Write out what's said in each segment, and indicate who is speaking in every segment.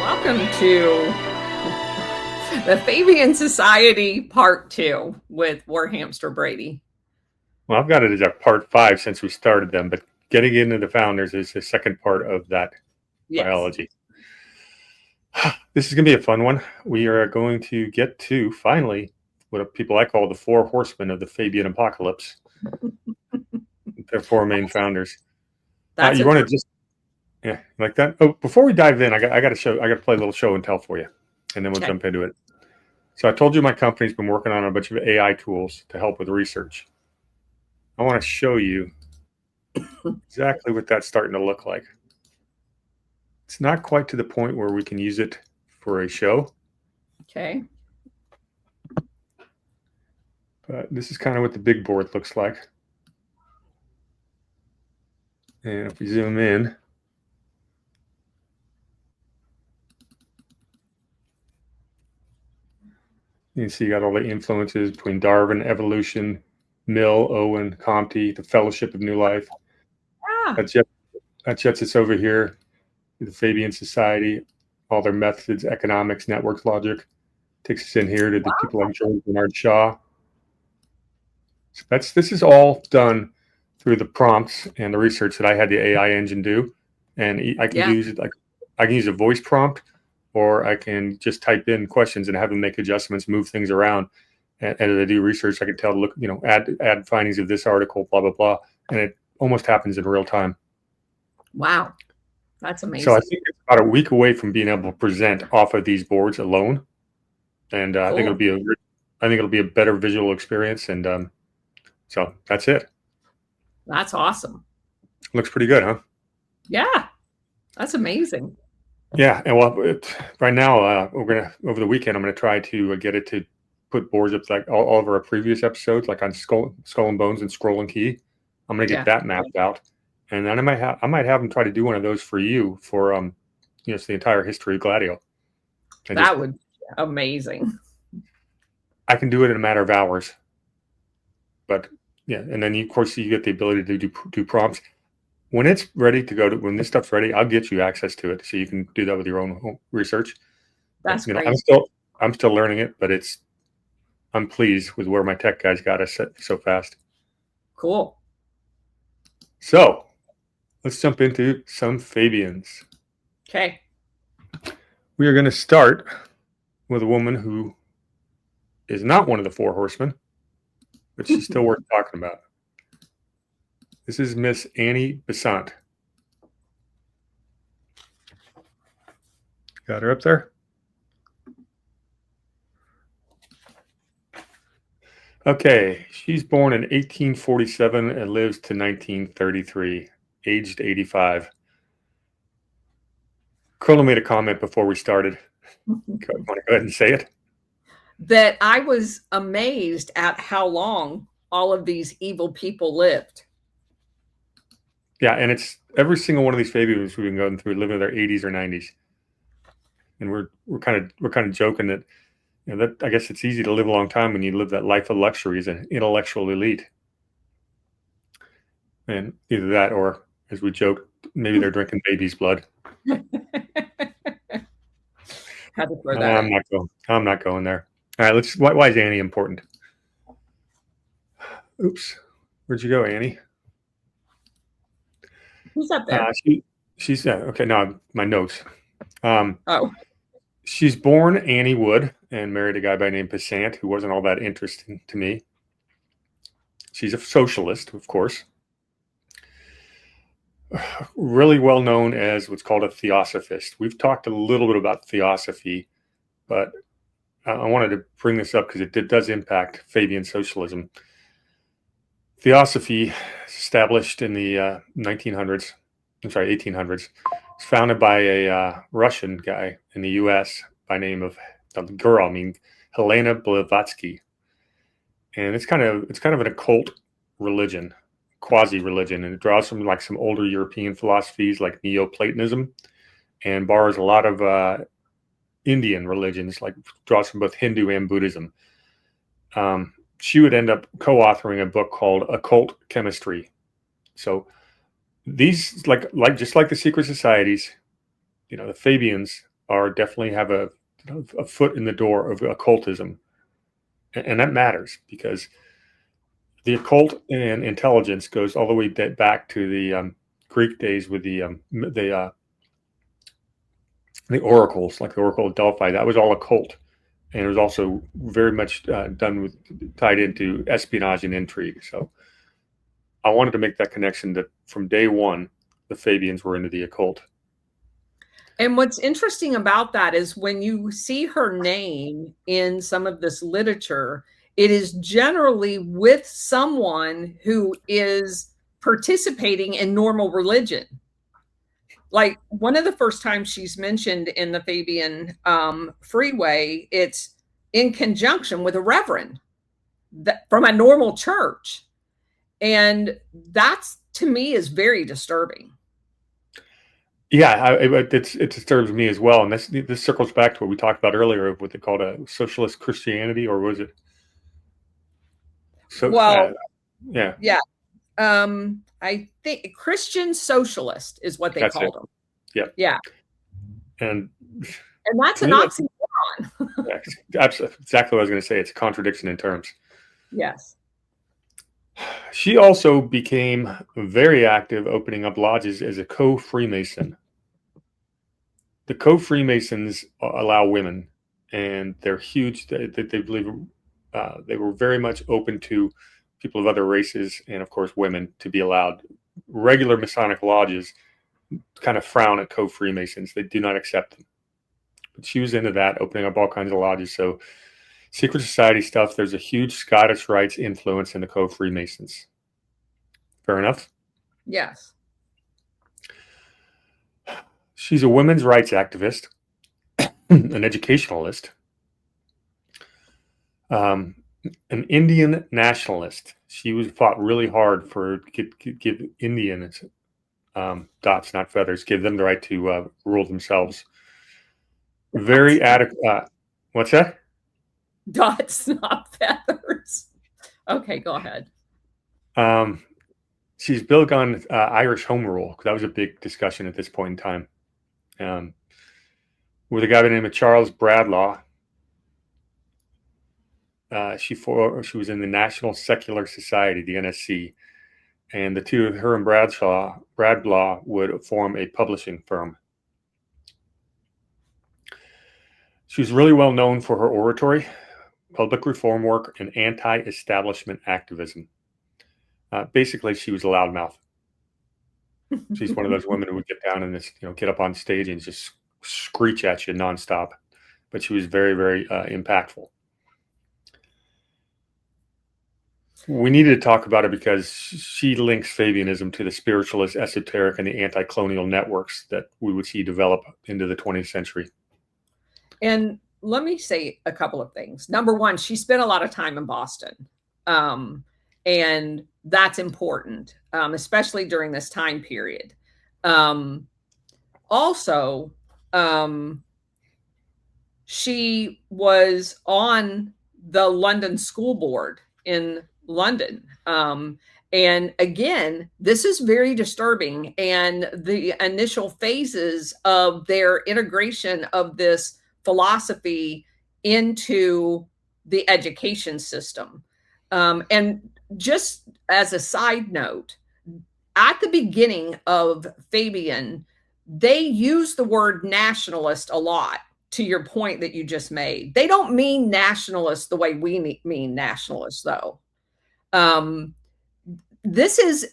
Speaker 1: Welcome to the Fabian Society Part 2 with Warhamster Brady.
Speaker 2: Well, I've got it as a part 5 since we started them, but getting into the founders is the second part of that biology. This is going to be a fun one. We are going to get to, finally, what people I call the 4 horsemen of the Fabian apocalypse. Their 4 main founders. You want to just, like that? Oh, before we dive in, I got to play a little show and tell for you, and then we'll jump into it. So I told you my company's been working on a bunch of AI tools to help with research. I want to show you exactly what that's starting to look like. It's not quite to the point where we can use it for a show.
Speaker 1: Okay.
Speaker 2: But this is kind of what the big board looks like. And if we zoom in, you can see you got all the influences between Darwin, evolution, Mill, Owen, Comte, the Fellowship of New Life. That jets us over here, the Fabian Society, all their methods, economics, networks, logic. Takes us in here to the people like George Bernard Shaw. So this is all done through the prompts and the research that I had the AI engine do, and I can use it I can use a voice prompt, or I can just type in questions and have them make adjustments, move things around. And as I do research, I can tell, look, add findings of this article, blah, blah, blah. And it almost happens in real time.
Speaker 1: Wow. That's amazing.
Speaker 2: So I think it's about a week away from being able to present off of these boards alone. And cool. I think it'll be a better visual experience. And so that's it.
Speaker 1: That's awesome.
Speaker 2: Looks pretty good, huh?
Speaker 1: Yeah. That's amazing.
Speaker 2: Yeah. And right now, over the weekend, I'm going to try to get it to put boards up like all of our previous episodes, like on Skull and Bones and Scroll and Key. I'm going to get that mapped out. And then I might have them try to do one of those for you for, it's the entire history of Gladio.
Speaker 1: That would be amazing.
Speaker 2: I can do it in a matter of hours. But yeah, and then of course you get the ability to do prompts. When it's ready to go, when this stuff's ready, I'll get you access to it so you can do that with your own research.
Speaker 1: That's great.
Speaker 2: I'm still learning it, but I'm pleased with where my tech guys got us set so fast.
Speaker 1: Cool.
Speaker 2: So let's jump into some Fabians.
Speaker 1: Okay.
Speaker 2: We are going to start with a woman who is not one of the 4 horsemen, but she's still worth talking about. This is Miss Annie Besant. Got her up there? Okay, she's born in 1847 and lives to 1933, aged 85. Colonel made a comment before we started. Want to go ahead and say it?
Speaker 1: That I was amazed at how long all of these evil people lived.
Speaker 2: Yeah, and it's every single one of these Fabians we've been going through living in their 80s or 90s, and we're kind of joking that. That I guess it's easy to live a long time when you live that life of luxury as an intellectual elite. And either that or, as we joke, maybe they're drinking baby's blood.
Speaker 1: Had to throw that
Speaker 2: I'm not going there. All right, why is Annie important? Oops. Where'd you go, Annie?
Speaker 1: Who's up there?
Speaker 2: She's okay, no, my notes.
Speaker 1: Oh.
Speaker 2: She's born Annie Wood and married a guy by the name Besant, who wasn't all that interesting to me. She's a socialist, of course. Really well known as what's called a theosophist. We've talked a little bit about theosophy, but I wanted to bring this up because it does impact Fabian socialism. Theosophy, established in the 1800s. It's founded by a Russian guy in the U.S. by name of Helena Blavatsky, and it's kind of an occult religion, quasi-religion, and it draws from like some older European philosophies like Neoplatonism, and borrows a lot of Indian religions, like draws from both Hindu and Buddhism. She would end up co-authoring a book called Occult Chemistry. So these, like just like the secret societies, the Fabians are definitely have a foot in the door of occultism. And that matters because the occult and intelligence goes all the way back to the Greek days with the oracles, like the Oracle of Delphi. That was all occult, and it was also very much tied into espionage and intrigue. So I wanted to make that connection that from day one, the Fabians were into the occult.
Speaker 1: And what's interesting about that is when you see her name in some of this literature, it is generally with someone who is participating in normal religion. Like one of the first times she's mentioned in the Fabian freeway, it's in conjunction with a reverend from a normal church. And that's, to me, is very disturbing.
Speaker 2: Yeah, it disturbs me as well. And this circles back to what we talked about earlier of what they called a socialist Christianity, or was it?
Speaker 1: Yeah. I think Christian socialist is what they called them.
Speaker 2: Yeah.
Speaker 1: Yeah.
Speaker 2: And
Speaker 1: that's an oxymoron.
Speaker 2: Yeah, absolutely, exactly what I was going to say. It's a contradiction in terms.
Speaker 1: Yes.
Speaker 2: She also became very active opening up lodges as a co-Freemason. The co-Freemasons allow women, and they're huge. They believe they were very much open to people of other races and, of course, women to be allowed. Regular Masonic lodges kind of frown at co-Freemasons. They do not accept them. But she was into that, opening up all kinds of lodges. So secret society stuff, there's a huge Scottish Rites influence in the co-Freemasons. Fair enough?
Speaker 1: Yes.
Speaker 2: She's a women's rights activist, an educationalist, an Indian nationalist. She fought really hard for give Indians dots, not feathers, give them the right to rule themselves. Very adequate. What's that?
Speaker 1: Dots, not feathers. Okay, go ahead.
Speaker 2: She's big on Irish home rule. That was a big discussion at this point in time. With a guy by the name of Charles Bradlaugh. She was in the National Secular Society, the NSC, and the two of her and Bradlaugh would form a publishing firm. She was really well known for her oratory, public reform work, and anti-establishment activism. Basically, she was a loudmouth. She's one of those women who would get down and get up on stage and just screech at you nonstop. But she was very, very impactful. We needed to talk about it because she links Fabianism to the spiritualist, esoteric, and the anti-colonial networks that we would see develop into the 20th century.
Speaker 1: And let me say a couple of things. Number one, she spent a lot of time in Boston. And that's important, especially during this time period. Also, she was on the London School Board in London. And again, this is very disturbing. And the initial phases of their integration of this philosophy into the education system. And just as a side note, at the beginning of Fabian, they use the word nationalist a lot, to your point that you just made. They don't mean nationalist the way we mean nationalist, though. This is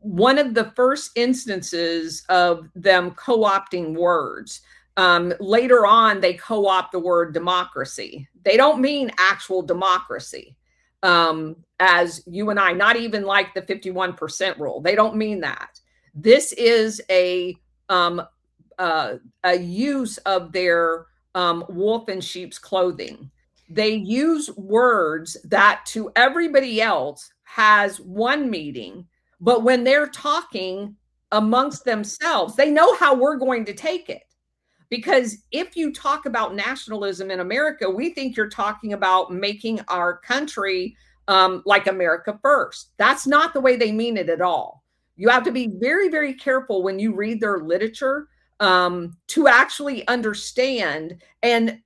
Speaker 1: one of the first instances of them co-opting words. Later on, they co-opt the word democracy. They don't mean actual democracy, as you and I, not even like the 51% rule. They don't mean that. This is a use of their wolf in sheep's clothing. They use words that to everybody else has one meaning, but when they're talking amongst themselves, they know how we're going to take it. Because if you talk about nationalism in America, we think you're talking about making our country like America first. That's not the way they mean it at all. You have to be very, very careful when you read their literature to actually understand. And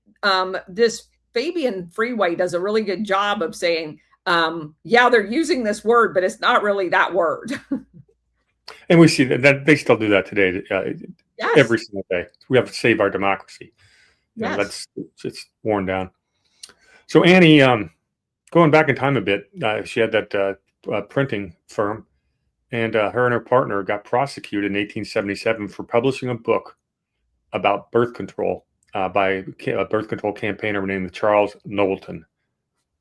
Speaker 1: this Fabian Freeway does a really good job of saying, yeah, they're using this word, but it's not really that word.
Speaker 2: And we see that they still do that today,
Speaker 1: yes.
Speaker 2: every single day. We have to save our democracy.
Speaker 1: Yes.
Speaker 2: It's worn down. So Annie, going back in time a bit, she had that printing firm, and her and her partner got prosecuted in 1877 for publishing a book about birth control by a birth control campaigner named Charles Knowlton.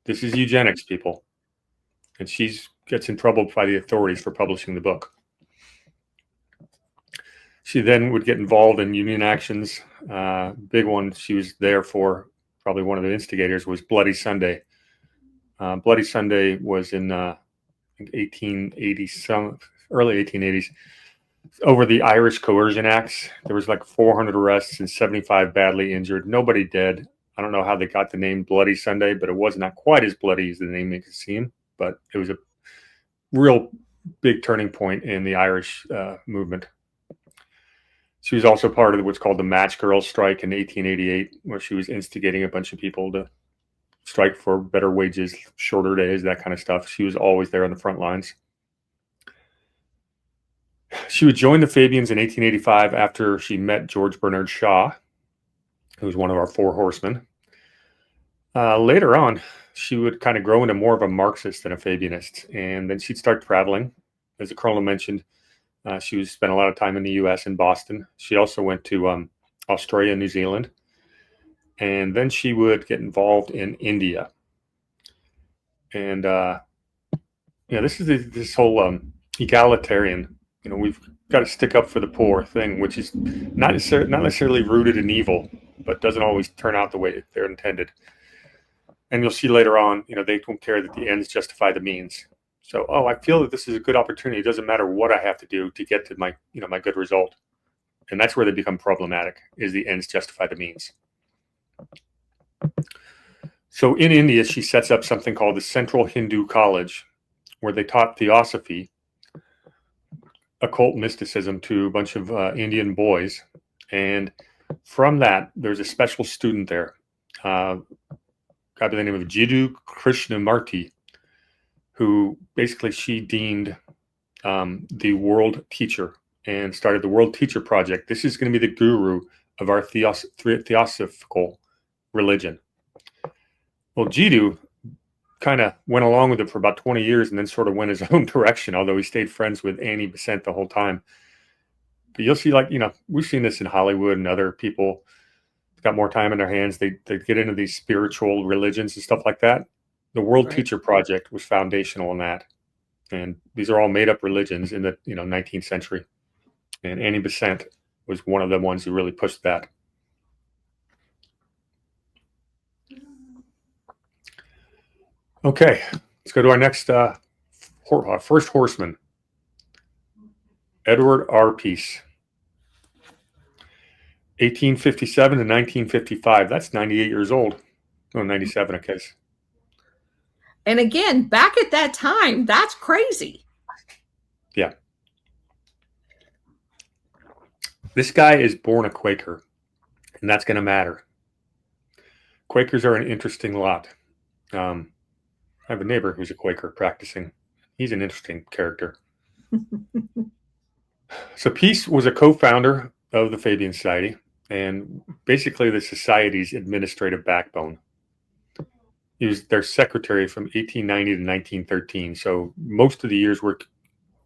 Speaker 2: This is eugenics, people. And she gets in trouble by the authorities for publishing the book. She then would get involved in union actions. Big one she was there for, probably one of the instigators, was Bloody Sunday. Bloody Sunday was in 1880, early 1880s. Over the Irish Coercion Acts, there was like 400 arrests and 75 badly injured. Nobody dead. I don't know how they got the name Bloody Sunday, but it was not quite as bloody as the name makes it seem. But it was a real big turning point in the Irish movement. She was also part of what's called the Match Girls strike in 1888, where she was instigating a bunch of people to strike for better wages, shorter days, that kind of stuff. She was always there on the front lines. She would join the Fabians in 1885 after she met George Bernard Shaw, who was one of our four horsemen. Later on, she would kind of grow into more of a Marxist than a Fabianist, and then she'd start traveling. As the colonel mentioned, she spent a lot of time in the U.S. in Boston. She also went to Australia and New Zealand, and then she would get involved in India. And this is this whole egalitarian. We've got to stick up for the poor thing, which is not necessarily rooted in evil, but doesn't always turn out the way they're intended. And you'll see later on, they don't care that the ends justify the means. So, I feel that this is a good opportunity. It doesn't matter what I have to do to get to my, my good result. And that's where they become problematic, is the ends justify the means. So in India, she sets up something called the Central Hindu College, where they taught theosophy, occult mysticism to a bunch of Indian boys. And from that, there's a special student there, guy by the name of Jiddu Krishnamurti, who basically she deemed the world teacher and started the World Teacher Project. This is going to be the guru of our theosophical religion. Well, Jiddu kind of went along with it for about 20 years and then sort of went his own direction, although he stayed friends with Annie Besant the whole time. But you'll see, we've seen this in Hollywood, and other people got more time in their hands. They get into these spiritual religions and stuff like that. The World Teacher Project was foundational in that. And these are all made-up religions in the 19th century. And Annie Besant was one of the ones who really pushed that. Okay, let's go to our next first horseman, Edward R. Pease. 1857 to 1955. That's 98 years old. No, 97, I guess.
Speaker 1: And again, back at that time, that's crazy.
Speaker 2: Yeah. This guy is born a Quaker, and that's going to matter. Quakers are an interesting lot. I have a neighbor who's a Quaker practicing. He's an interesting character. So Pease was a co-founder of the Fabian Society, and basically the society's administrative backbone. He was their secretary from 1890 to 1913. So most of the years we're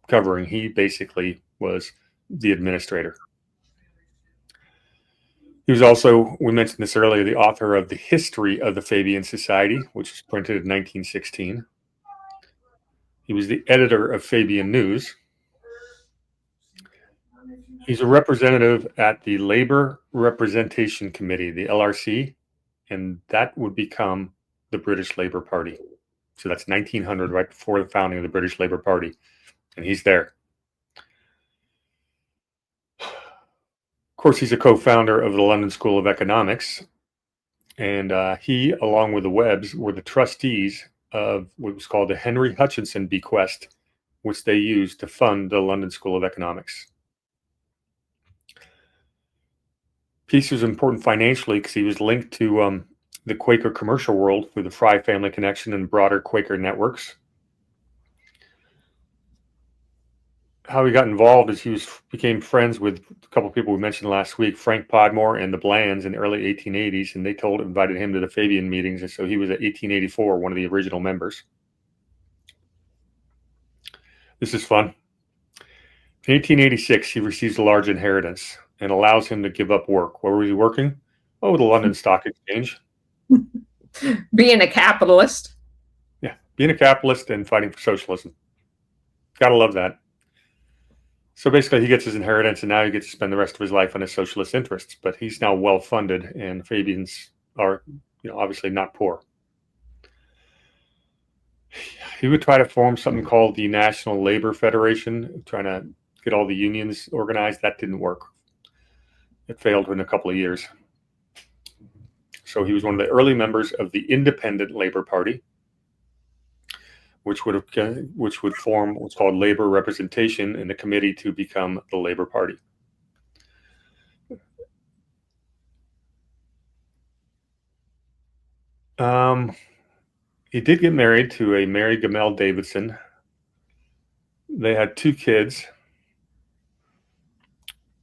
Speaker 2: covering, he basically was the administrator. He was also, we mentioned this earlier, the author of The History of the Fabian Society, which was printed in 1916. He was the editor of Fabian News. He's a representative at the Labor Representation Committee, the LRC, and that would become the British Labour Party. So that's 1900, right before the founding of the British Labour Party. And he's there. Of course, he's a co-founder of the London School of Economics. And he, along with the Webbs, were the trustees of what was called the Henry Hutchinson bequest, which they used to fund the London School of Economics. Pease was important financially because he was linked to the Quaker commercial world through the Fry family connection and broader Quaker networks. How he got involved is he became friends with a couple of people we mentioned last week, Frank Podmore and the Blands in the early 1880s, and they invited him to the Fabian meetings, and so he was at 1884, one of the original members. This is fun. In 1886, he receives a large inheritance and allows him to give up work. Where was he working? Oh, the London Stock Exchange.
Speaker 1: Being a capitalist.
Speaker 2: Yeah, being a capitalist and fighting for socialism. Gotta love that. So basically, he gets his inheritance, and now he gets to spend the rest of his life on his socialist interests. But he's now well-funded, and Fabians are, obviously not poor. He would try to form something called the National Labor Federation, trying to get all the unions organized. That didn't work. It failed in a couple of years. So he was one of the early members of the Independent Labor Party, which would form what's called labor representation in the committee to become the Labor Party. He did get married to a Mary Gamel Davidson. They had 2 kids.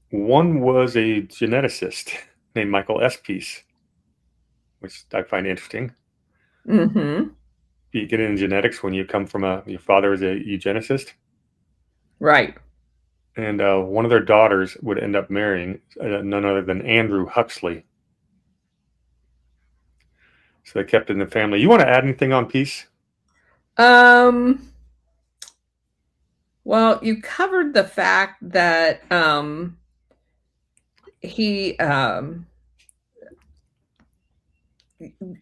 Speaker 2: One was a geneticist named Michael S. Pease, which I find interesting.
Speaker 1: Mm-hmm.
Speaker 2: You get into genetics when you come from your father is a eugenicist.
Speaker 1: Right.
Speaker 2: And one of their daughters would end up marrying none other than Andrew Huxley. So they kept it in the family. You want to add anything on Pease?
Speaker 1: Well, you covered the fact that he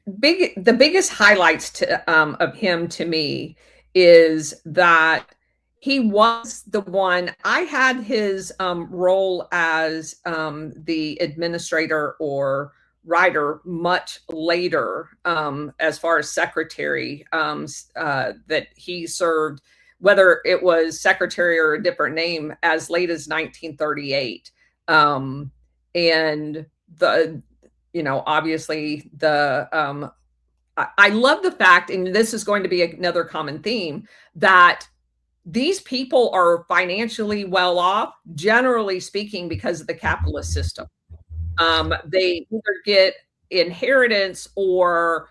Speaker 1: the biggest highlights of him to me is that he was the one. I had his role as the administrator or writer much later, as far as secretary, that he served, whether it was secretary or a different name, as late as 1938. And obviously I love the fact, and this is going to be another common theme, that these people are financially well off, generally speaking, because of the capitalist system. They either get inheritance or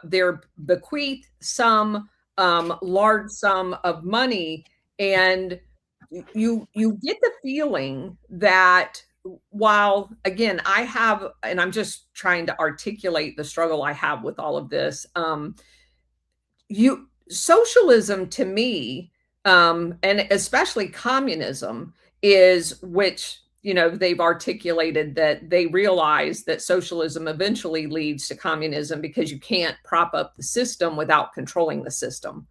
Speaker 1: they're bequeathed some large sum of money, and you get the feeling that, while again I have, and I'm just trying to articulate the struggle I have with all of this, socialism to me, and especially communism, is which they've articulated that they realize that socialism eventually leads to communism because you can't prop up the system without controlling the system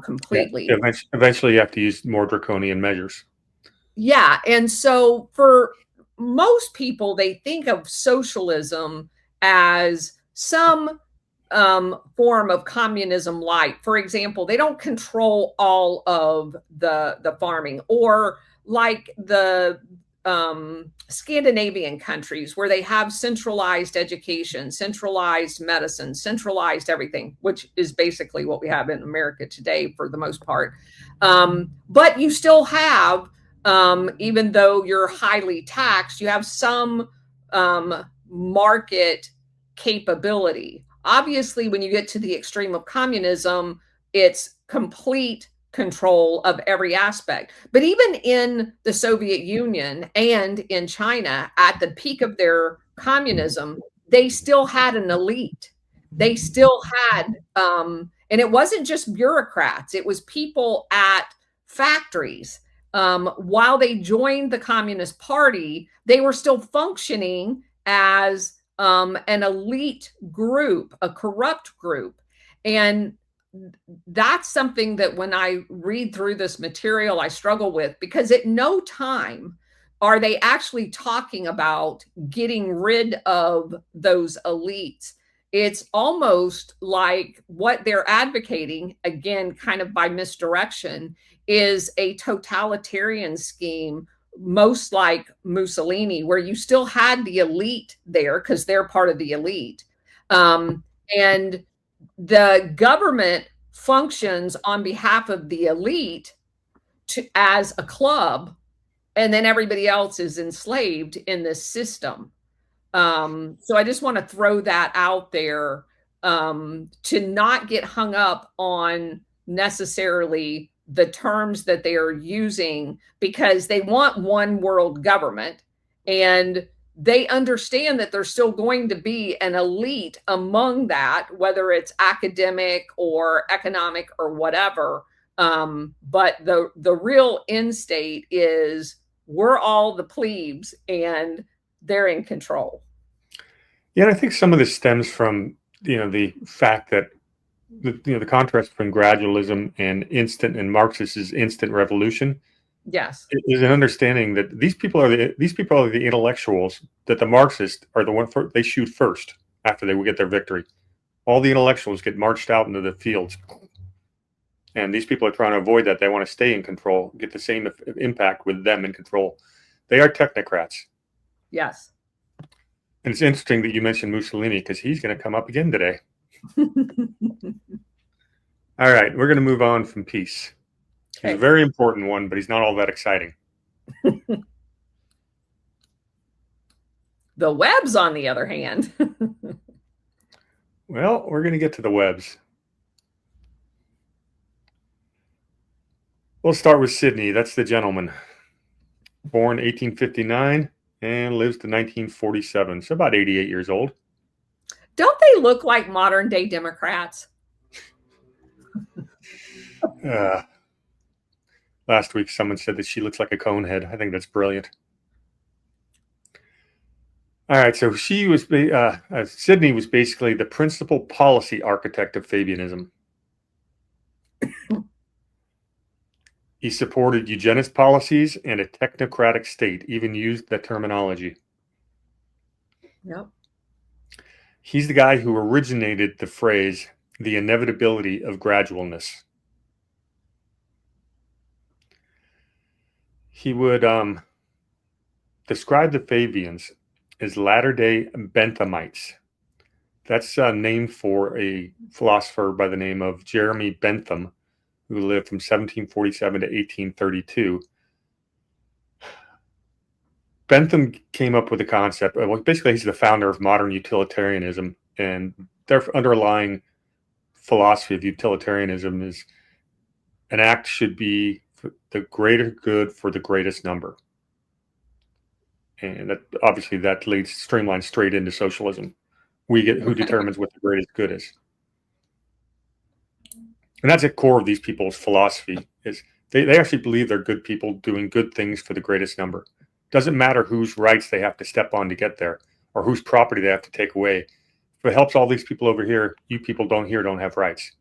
Speaker 1: completely.
Speaker 2: Yeah, eventually you have to use more draconian measures.
Speaker 1: Yeah. And so for most people, they think of socialism as some form of communism light. For example, they don't control all of the farming, or like the Scandinavian countries where they have centralized education, centralized medicine, centralized everything, which is basically what we have in America today for the most part. But you still have, even though you're highly taxed, you have some market capability. Obviously, when you get to the extreme of communism, it's complete control of every aspect. But even in the Soviet Union and in China, at the peak of their communism, they still had an elite. They still had, and it wasn't just bureaucrats, it was people at factories. While they joined the Communist Party, they were still functioning as an elite group, a corrupt group. And that's something that when I read through this material, I struggle with, because at no time are they actually talking about getting rid of those elites. It's almost like what they're advocating, again, kind of by misdirection, is a totalitarian scheme most like Mussolini, where you still had the elite there because they're part of the elite. And the government functions on behalf of the elite as a club, and then everybody else is enslaved in this system. So I just want to throw that out there, to not get hung up on necessarily the terms that they are using, because they want one world government, and they understand that there's still going to be an elite among that, whether it's academic or economic or whatever. But the real end state is we're all the plebes and they're in control.
Speaker 2: Yeah, and I think some of this stems from, the fact that the contrast between gradualism and instant and Marxist is instant revolution.
Speaker 1: Yes,
Speaker 2: is an understanding that these people are the intellectuals, that the Marxists are the one they shoot first after they get their victory. All the intellectuals get marched out into the fields, and these people are trying to avoid that. They want to stay in control, get the same impact with them in control. They are technocrats.
Speaker 1: yes.
Speaker 2: And it's interesting that you mentioned Mussolini, because he's going to come up again today. All right, we're going to move on from Peace. Okay. He's a very important one, but he's not all that exciting.
Speaker 1: The Webbs, on the other hand.
Speaker 2: Well, we're going to get to the Webbs. We'll start with Sidney. That's the gentleman. Born 1859 and lives to 1947, so about 88 years old.
Speaker 1: Don't they look like modern day Democrats?
Speaker 2: Last week, someone said that she looks like a cone head. I think that's brilliant. All right, so Sidney was basically the principal policy architect of Fabianism. He supported eugenist policies and a technocratic state, even used that terminology.
Speaker 1: Yep.
Speaker 2: He's the guy who originated the phrase, the inevitability of gradualness. He would describe the Fabians as latter-day Benthamites. That's named for a philosopher by the name of Jeremy Bentham, who lived from 1747 to 1832. Bentham came up with the concept. Well, basically, he's the founder of modern utilitarianism, and their underlying philosophy of utilitarianism is an act should be the greater good for the greatest number. And that obviously that leads streamlined straight into socialism. We get who determines what the greatest good is. And that's at core of these people's philosophy, is they actually believe they're good people doing good things for the greatest number. Doesn't matter whose rights they have to step on to get there, or whose property they have to take away. If it helps all these people over here, you people don't have rights.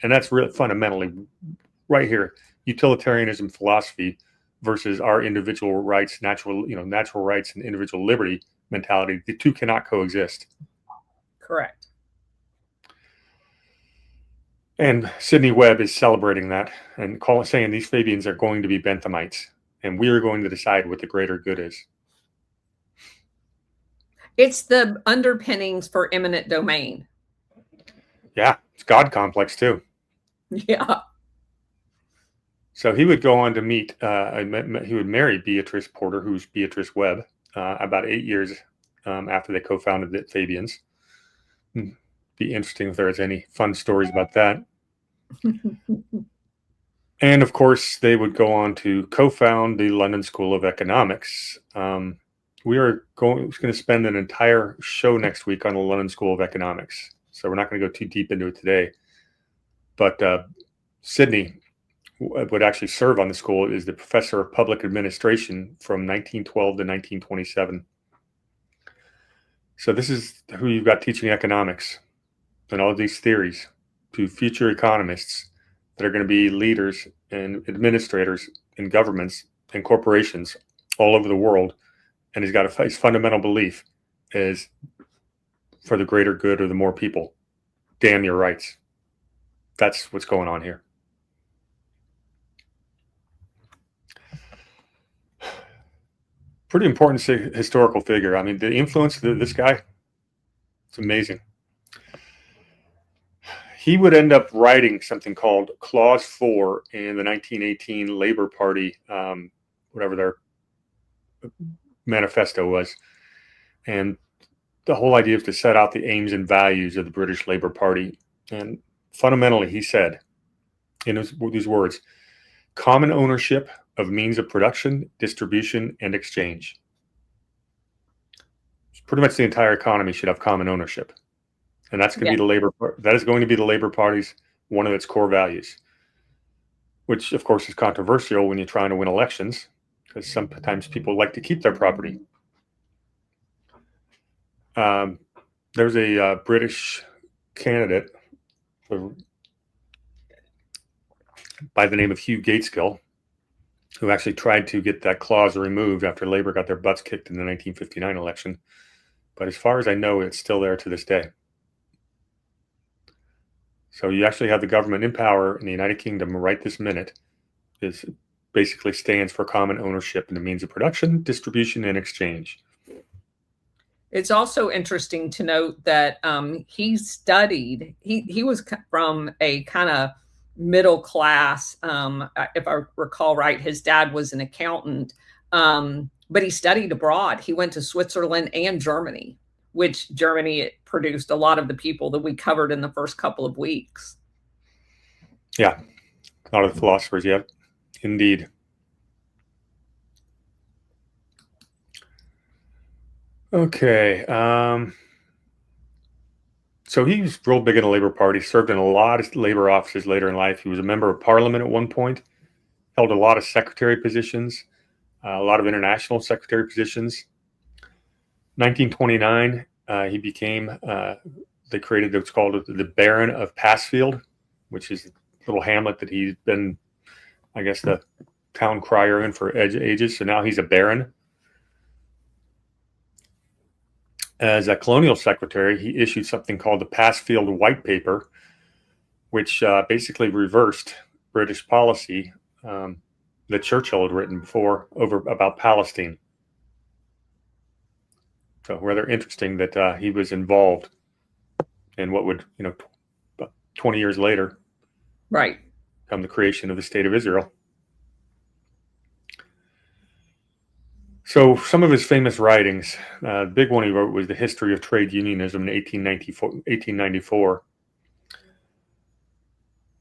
Speaker 2: And that's really fundamentally right here, utilitarianism philosophy versus our individual rights, natural rights and individual liberty mentality. The two cannot coexist.
Speaker 1: Correct.
Speaker 2: And Sidney Webb is celebrating that and saying these Fabians are going to be Benthamites, and we are going to decide what the greater good is.
Speaker 1: It's the underpinnings for eminent domain.
Speaker 2: Yeah, it's God complex too.
Speaker 1: Yeah.
Speaker 2: So he would go on to meet, he would marry Beatrice Porter, who's Beatrice Webb, about 8 years after they co-founded the Fabians. Be interesting if there's any fun stories about that. And of course, they would go on to co-found the London School of Economics. We are going to spend an entire show next week on the London School of Economics. So we're not going to go too deep into it today. But Sidney would actually serve on the school as the professor of public administration from 1912 to 1927. So this is who you've got teaching economics and all these theories to future economists that are going to be leaders and administrators in governments and corporations all over the world. And he's got his fundamental belief is for the greater good of the more people. Damn your rights. That's what's going on here. pretty important historical figure. I mean, the influence of this guy, it's amazing. He would end up writing something called Clause 4 in the 1918 Labor Party, whatever their manifesto was. And the whole idea is to set out the aims and values of the British Labor Party. And fundamentally, he said, in these words, common ownership of means of production, distribution, and exchange. Pretty much the entire economy should have common ownership. And that's going to be that is going to be the Labor Party's one of its core values, which of course is controversial when you're trying to win elections, because sometimes people like to keep their property. There's a British candidate by the name of Hugh Gateskill, who actually tried to get that clause removed after Labor got their butts kicked in the 1959 election. But as far as I know, it's still there to this day. So you actually have the government in power in the United Kingdom right this minute. Is basically stands for common ownership in the means of production, distribution, and exchange.
Speaker 1: It's also interesting to note that he studied, he was from a kind of middle class, if I recall right, his dad was an accountant, but he studied abroad. He went to Switzerland and Germany, which Germany produced a lot of the people that we covered in the first couple of weeks.
Speaker 2: Yeah, a lot of the philosophers, yeah, indeed. Okay. So he was real big in the Labor Party, served in a lot of labor offices later in life. He was a member of Parliament at one point, held a lot of secretary positions, a lot of international secretary positions. 1929, he became, they created what's called the Baron of Passfield, which is a little hamlet that he's been, I guess, the town crier in for ages. So now he's a baron. As a colonial secretary, he issued something called the Passfield White Paper, which basically reversed British policy that Churchill had written before about Palestine. So rather interesting that he was involved in what would, 20 years later,
Speaker 1: right,
Speaker 2: come the creation of the State of Israel. So some of his famous writings, the big one he wrote was The History of Trade Unionism in 1894.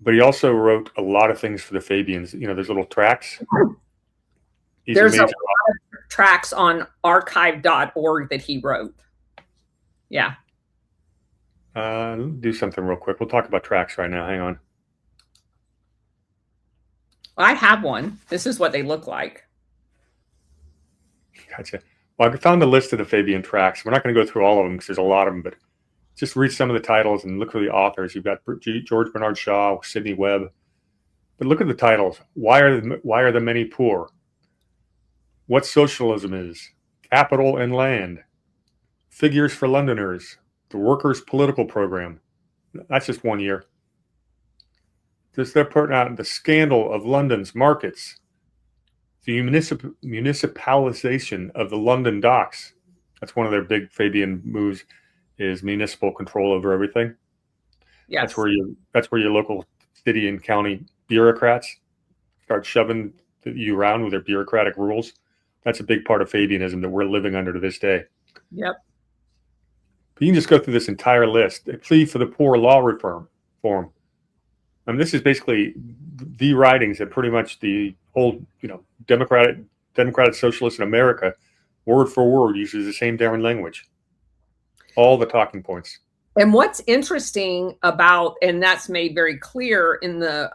Speaker 2: But he also wrote a lot of things for the Fabians. There's little tracts.
Speaker 1: There's a lot of tracts on archive.org that he wrote. Yeah.
Speaker 2: Do something real quick. We'll talk about tracts right now. Hang on.
Speaker 1: I have one. This is what they look like.
Speaker 2: Gotcha. Well, I found a list of the Fabian tracts. We're not going to go through all of them because there's a lot of them, but just read some of the titles and look for the authors. You've got George Bernard Shaw, Sidney Webb. But look at the titles. Why are the many poor? What socialism is? Capital and land. Figures for Londoners. The workers' political program. That's just 1 year. They're putting out the scandal of London's markets. The municipalization of the London docks. That's one of their big Fabian moves, is municipal control over everything.
Speaker 1: Yes.
Speaker 2: That's where your local city and county bureaucrats start shoving you around with their bureaucratic rules. That's a big part of Fabianism that we're living under to this day.
Speaker 1: Yep.
Speaker 2: But you can just go through this entire list. A plea for the poor law reform. I mean, this is basically the writings that pretty much the whole, democratic socialists in America, word for word, uses the same darn language. All the talking points.
Speaker 1: And what's interesting about, and that's made very clear in the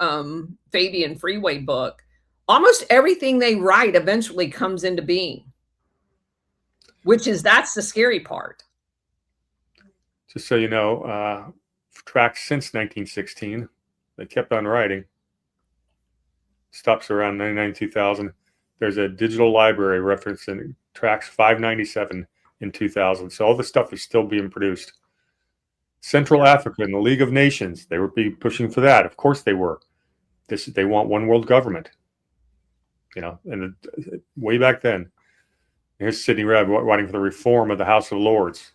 Speaker 1: Fabian Freeway book, almost everything they write eventually comes into being, that's the scary part.
Speaker 2: Just so you know, tracks since 1916, they kept on writing. Stops around 99-2000. There's a digital library referencing tracks 597 in 2000. So all the stuff is still being produced. Central Africa and the League of Nations, they were pushing for that. Of course they were. They want one world government. And way back then. Here's Sidney Webb writing for the reform of the House of Lords.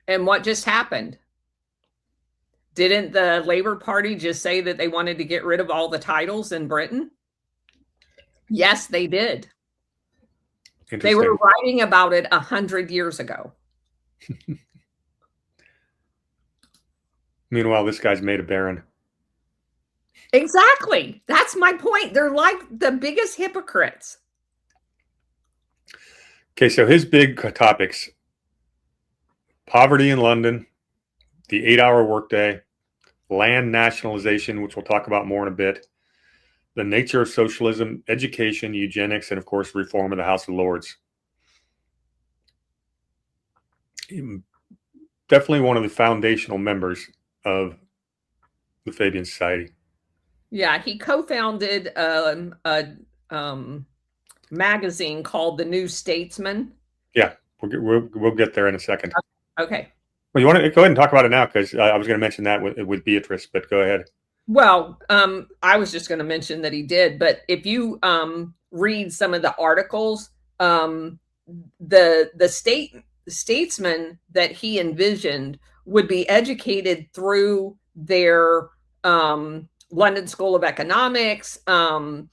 Speaker 1: And what just happened? Didn't the Labor Party just say that they wanted to get rid of all the titles in Britain? Yes, they did. They were writing about it 100 years ago.
Speaker 2: Meanwhile, this guy's made a baron.
Speaker 1: Exactly. That's my point. They're like the biggest hypocrites.
Speaker 2: Okay, so his big topics: poverty in London, the 8-hour workday, land nationalization, which we'll talk about more in a bit, the nature of socialism, education, eugenics, and of course, reform of the House of Lords. Definitely one of the foundational members of the Fabian Society.
Speaker 1: Yeah, he co-founded a magazine called The New Statesman.
Speaker 2: Yeah, we'll get there in a second.
Speaker 1: Okay.
Speaker 2: Well, you want to go ahead and talk about it now, because I was going to mention that with Beatrice, but go ahead.
Speaker 1: Well, I was just going to mention that he did, but if you read some of the articles, the statesmen that he envisioned would be educated through their London School of Economics and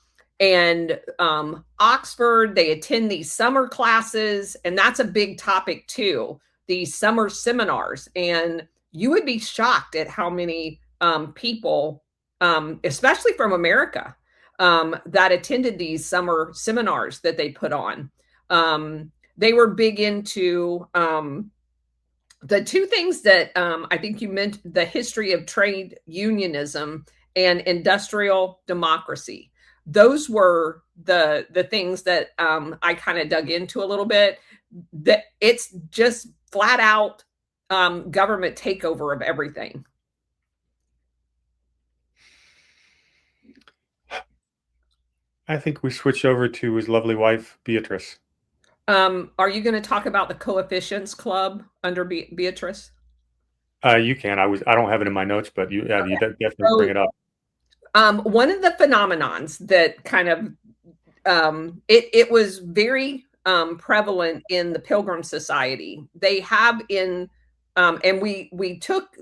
Speaker 1: Oxford. They attend these summer classes, and that's a big topic too, these summer seminars. And you would be shocked at how many people, especially from America, that attended these summer seminars that they put on. They were big into the two things that I think you meant: the history of trade unionism and industrial democracy. Those were the things that I kind of dug into a little bit. That it's just flat out government takeover of everything.
Speaker 2: I think we switch over to his lovely wife, Beatrice.
Speaker 1: Are you going to talk about the coefficients club under Beatrice?
Speaker 2: You can. I don't have it in my notes, but you definitely bring it up.
Speaker 1: One of the phenomenons that kind of it was very prevalent in the Pilgrim Society. They have in and we took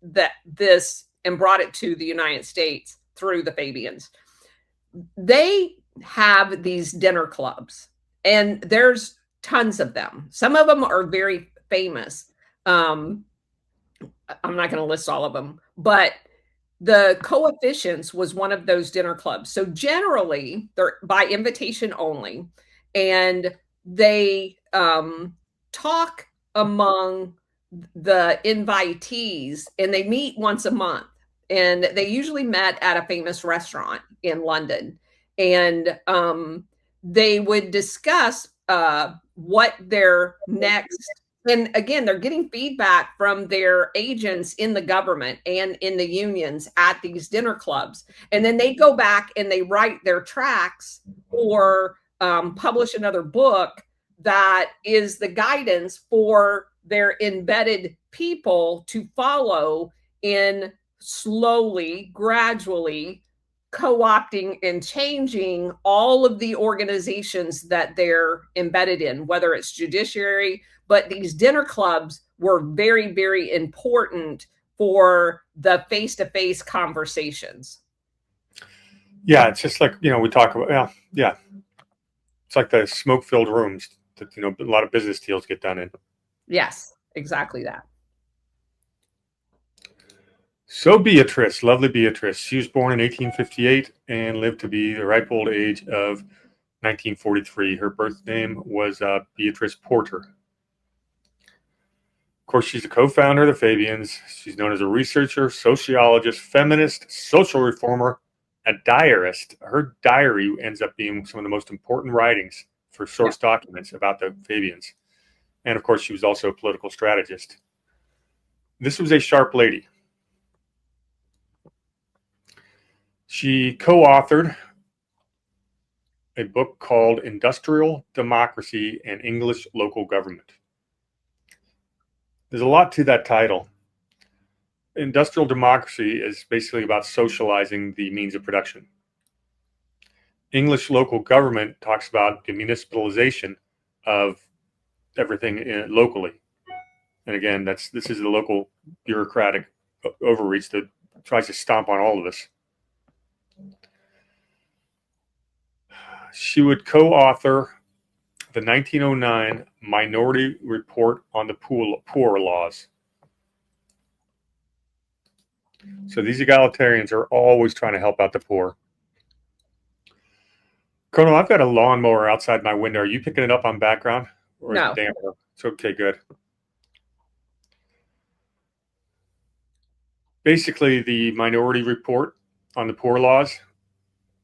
Speaker 1: this and brought it to the United States through the Fabians. They have these dinner clubs, and there's tons of them. Some of them are very famous. I'm not going to list all of them, but the Coefficients was one of those dinner clubs. So generally, they're by invitation only, and they talk among the invitees, and they meet once a month. And they usually met at a famous restaurant in London. And they would discuss what their next, and again, they're getting feedback from their agents in the government and in the unions at these dinner clubs. And then they go back and they write their tracts or publish another book that is the guidance for their embedded people to follow in slowly, gradually co-opting and changing all of the organizations that they're embedded in, whether it's judiciary. But these dinner clubs were very, very important for the face-to-face conversations.
Speaker 2: Yeah, it's just like, we talk about, yeah. It's like the smoke-filled rooms that, a lot of business deals get done in.
Speaker 1: Yes, exactly that.
Speaker 2: So Beatrice, lovely Beatrice, she was born in 1858 and lived to be the ripe old age of 1943. Her birth name was Beatrice Porter. Of course, she's a co-founder of the Fabians. She's known as a researcher, sociologist, feminist, social reformer, a diarist. Her diary ends up being some of the most important writings for source documents about the Fabians. And of course, she was also a political strategist. This was a sharp lady. She co-authored a book called Industrial Democracy and English Local Government. There's a lot to that title. Industrial democracy is basically about socializing the means of production. English local government talks about the municipalization of everything locally. And again, this is the local bureaucratic overreach that tries to stomp on all of us. She would co-author the 1909 Minority Report on the Poor Laws. So these egalitarians are always trying to help out the poor. Colonel, I've got a lawnmower outside my window. Are you picking it up on background? Or
Speaker 1: No.
Speaker 2: is it damper? It's okay, good. Basically, the Minority Report on the Poor Laws,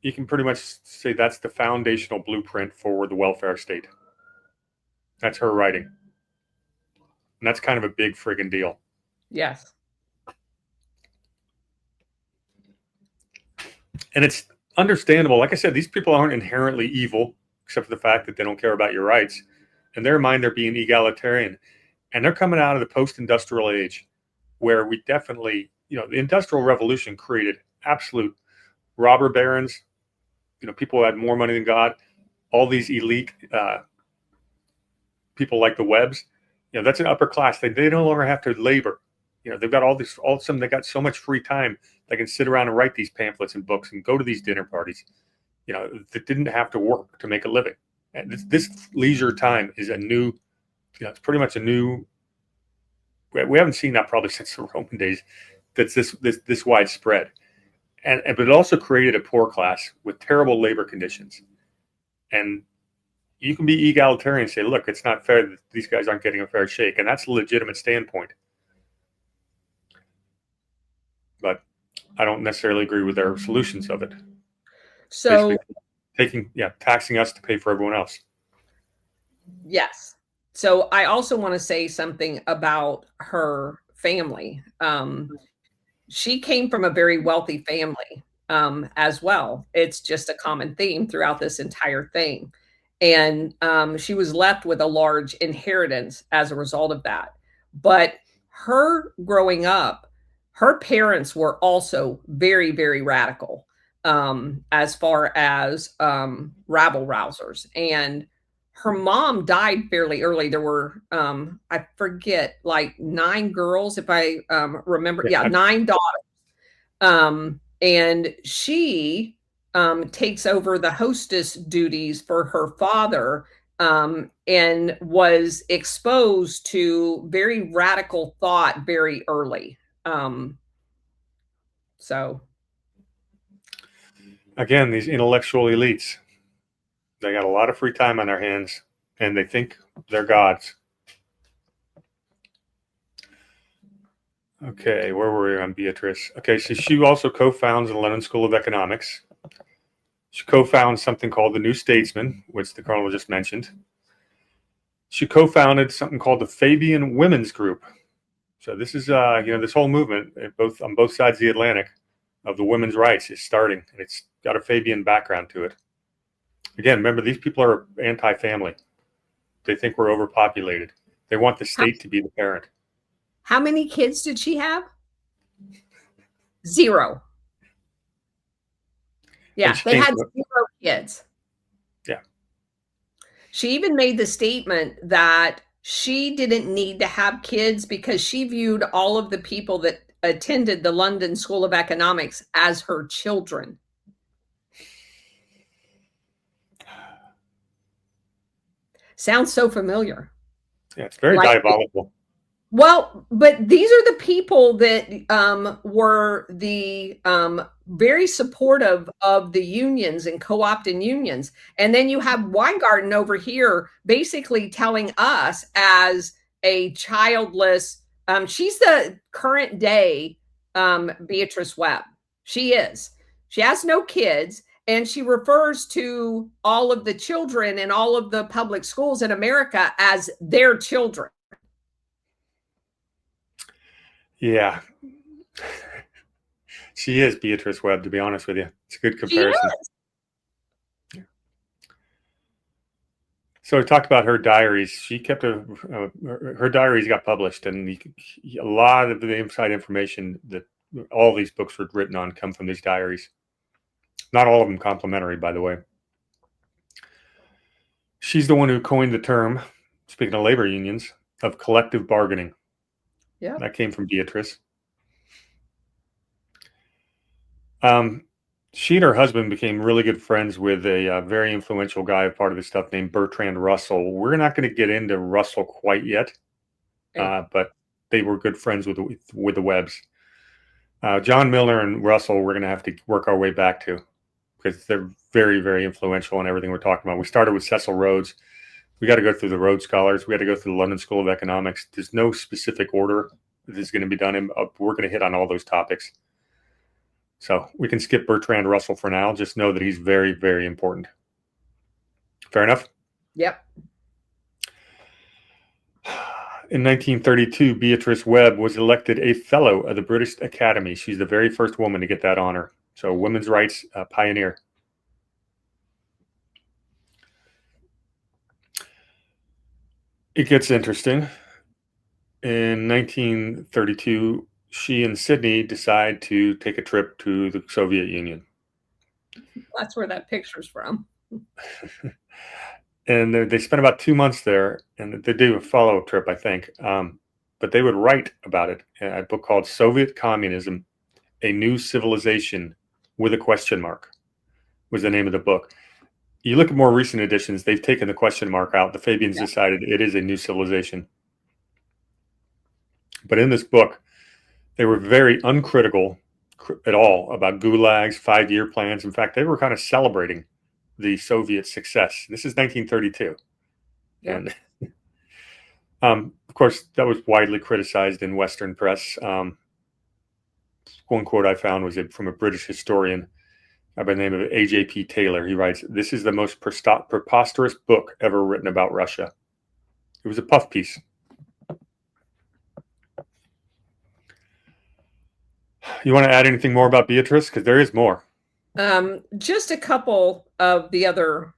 Speaker 2: you can pretty much say that's the foundational blueprint for the welfare state. That's her writing. And that's kind of a big friggin' deal.
Speaker 1: Yes.
Speaker 2: And it's understandable. Like I said, these people aren't inherently evil, except for the fact that they don't care about your rights. In their mind, they're being egalitarian. And they're coming out of the post-industrial age, where we definitely, the Industrial Revolution created absolute robber barons, people who had more money than God, all these elite people like the Webbs. That's an upper class. They no longer have to labor. They've got all of a sudden they got so much free time they can sit around and write these pamphlets and books and go to these dinner parties. That didn't have to work to make a living. And this leisure time is a new, it's pretty much a new. We haven't seen that probably since the Roman days. That's this widespread, but it also created a poor class with terrible labor conditions. And you can be egalitarian and say, look, it's not fair that these guys aren't getting a fair shake, and that's a legitimate standpoint. But I don't necessarily agree with their solutions of it.
Speaker 1: So
Speaker 2: taxing us to pay for everyone else.
Speaker 1: Yes. So I also want to say something about her family. She came from a very wealthy family as well. It's just a common theme throughout this entire thing. And she was left with a large inheritance as a result of that. But her growing up, her parents were also very, very radical as far as rabble rousers. And her mom died fairly early. There were, I forget, like 9 girls, if I remember. Yeah, 9 daughters. And she takes over the hostess duties for her father and was exposed to very radical thought very early. So.
Speaker 2: Again, these intellectual elites. They got a lot of free time on their hands, and they think they're gods. Okay, where were we on Beatrice? Okay, so she also co-founds the London School of Economics. She co-founds something called the New Statesman, which the Colonel just mentioned. She co-founded something called the Fabian Women's Group. So this is, this whole movement, on both sides of the Atlantic, of the women's rights is starting, and it's got a Fabian background to it. Again, remember, these people are anti-family. They think we're overpopulated. They want the state to be the parent.
Speaker 1: How many kids did she have? 0. Yeah, they had 0 kids.
Speaker 2: Yeah.
Speaker 1: She even made the statement that she didn't need to have kids because she viewed all of the people that attended the London School of Economics as her children. Sounds so familiar.
Speaker 2: Yeah, it's very diabolical.
Speaker 1: Well, but these are the people that were the very supportive of the unions and co-opting unions. And then you have Weingarten over here basically telling us as a childless, she's the current day Beatrice Webb. She is. She has no kids. And she refers to all of the children in all of the public schools in America as their children.
Speaker 2: Yeah. She is Beatrice Webb, to be honest with you. It's a good comparison. Yeah. So we talked about her diaries. She kept her diaries got published, and a lot of the inside information that all these books were written on come from these diaries. Not all of them complimentary, by the way. She's the one who coined the term, speaking of labor unions, of collective bargaining.
Speaker 1: Yeah.
Speaker 2: That came from Beatrice. She and her husband became really good friends with a very influential guy, part of the stuff, named Bertrand Russell. We're not going to get into Russell quite yet, but they were good friends with the Webbs. John Milner and Russell, we're going to have to work our way back to, because they're very, very influential in everything we're talking about. We started with Cecil Rhodes. We got to go through the Rhodes Scholars. We got to go through the London School of Economics. There's no specific order that is going to be done in. We're going to hit on all those topics. So we can skip Bertrand Russell for now. Just know that he's very, very important. Fair enough?
Speaker 1: Yep.
Speaker 2: In 1932, Beatrice Webb was elected a Fellow of the British Academy. She's the very first woman to get that honor. So women's rights pioneer. It gets interesting. In 1932, she and Sidney decide to take a trip to the Soviet Union.
Speaker 1: That's where that picture's from.
Speaker 2: And they spent about 2 months there, and they do a follow-up trip, I think. But they would write about it in a book called Soviet Communism, A New Civilization with a question mark was the name of the book. You look at more recent editions, they've taken the question mark out. The Fabians decided it is a new civilization. But in this book, they were very uncritical at all about gulags, 5-year plans. In fact, they were kind of celebrating the Soviet success. This is 1932. Yeah. And of course, that was widely criticized in Western press. One quote I found was from a British historian by the name of A.J.P. Taylor. He writes, "This is the most preposterous book ever written about Russia." It was a puff piece. You want to add anything more about Beatrice? Because there is more.
Speaker 1: Just a couple of the other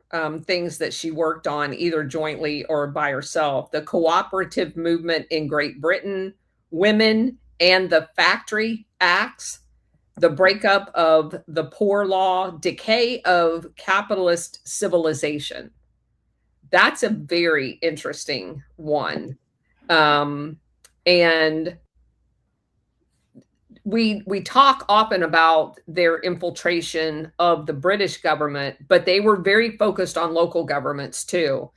Speaker 1: things that she worked on, either jointly or by herself. The cooperative movement in Great Britain, women and the factory acts, the breakup of the poor law, decay of capitalist civilization. That's a very interesting one. And we talk often about their infiltration of the British government, but they were very focused on local governments too.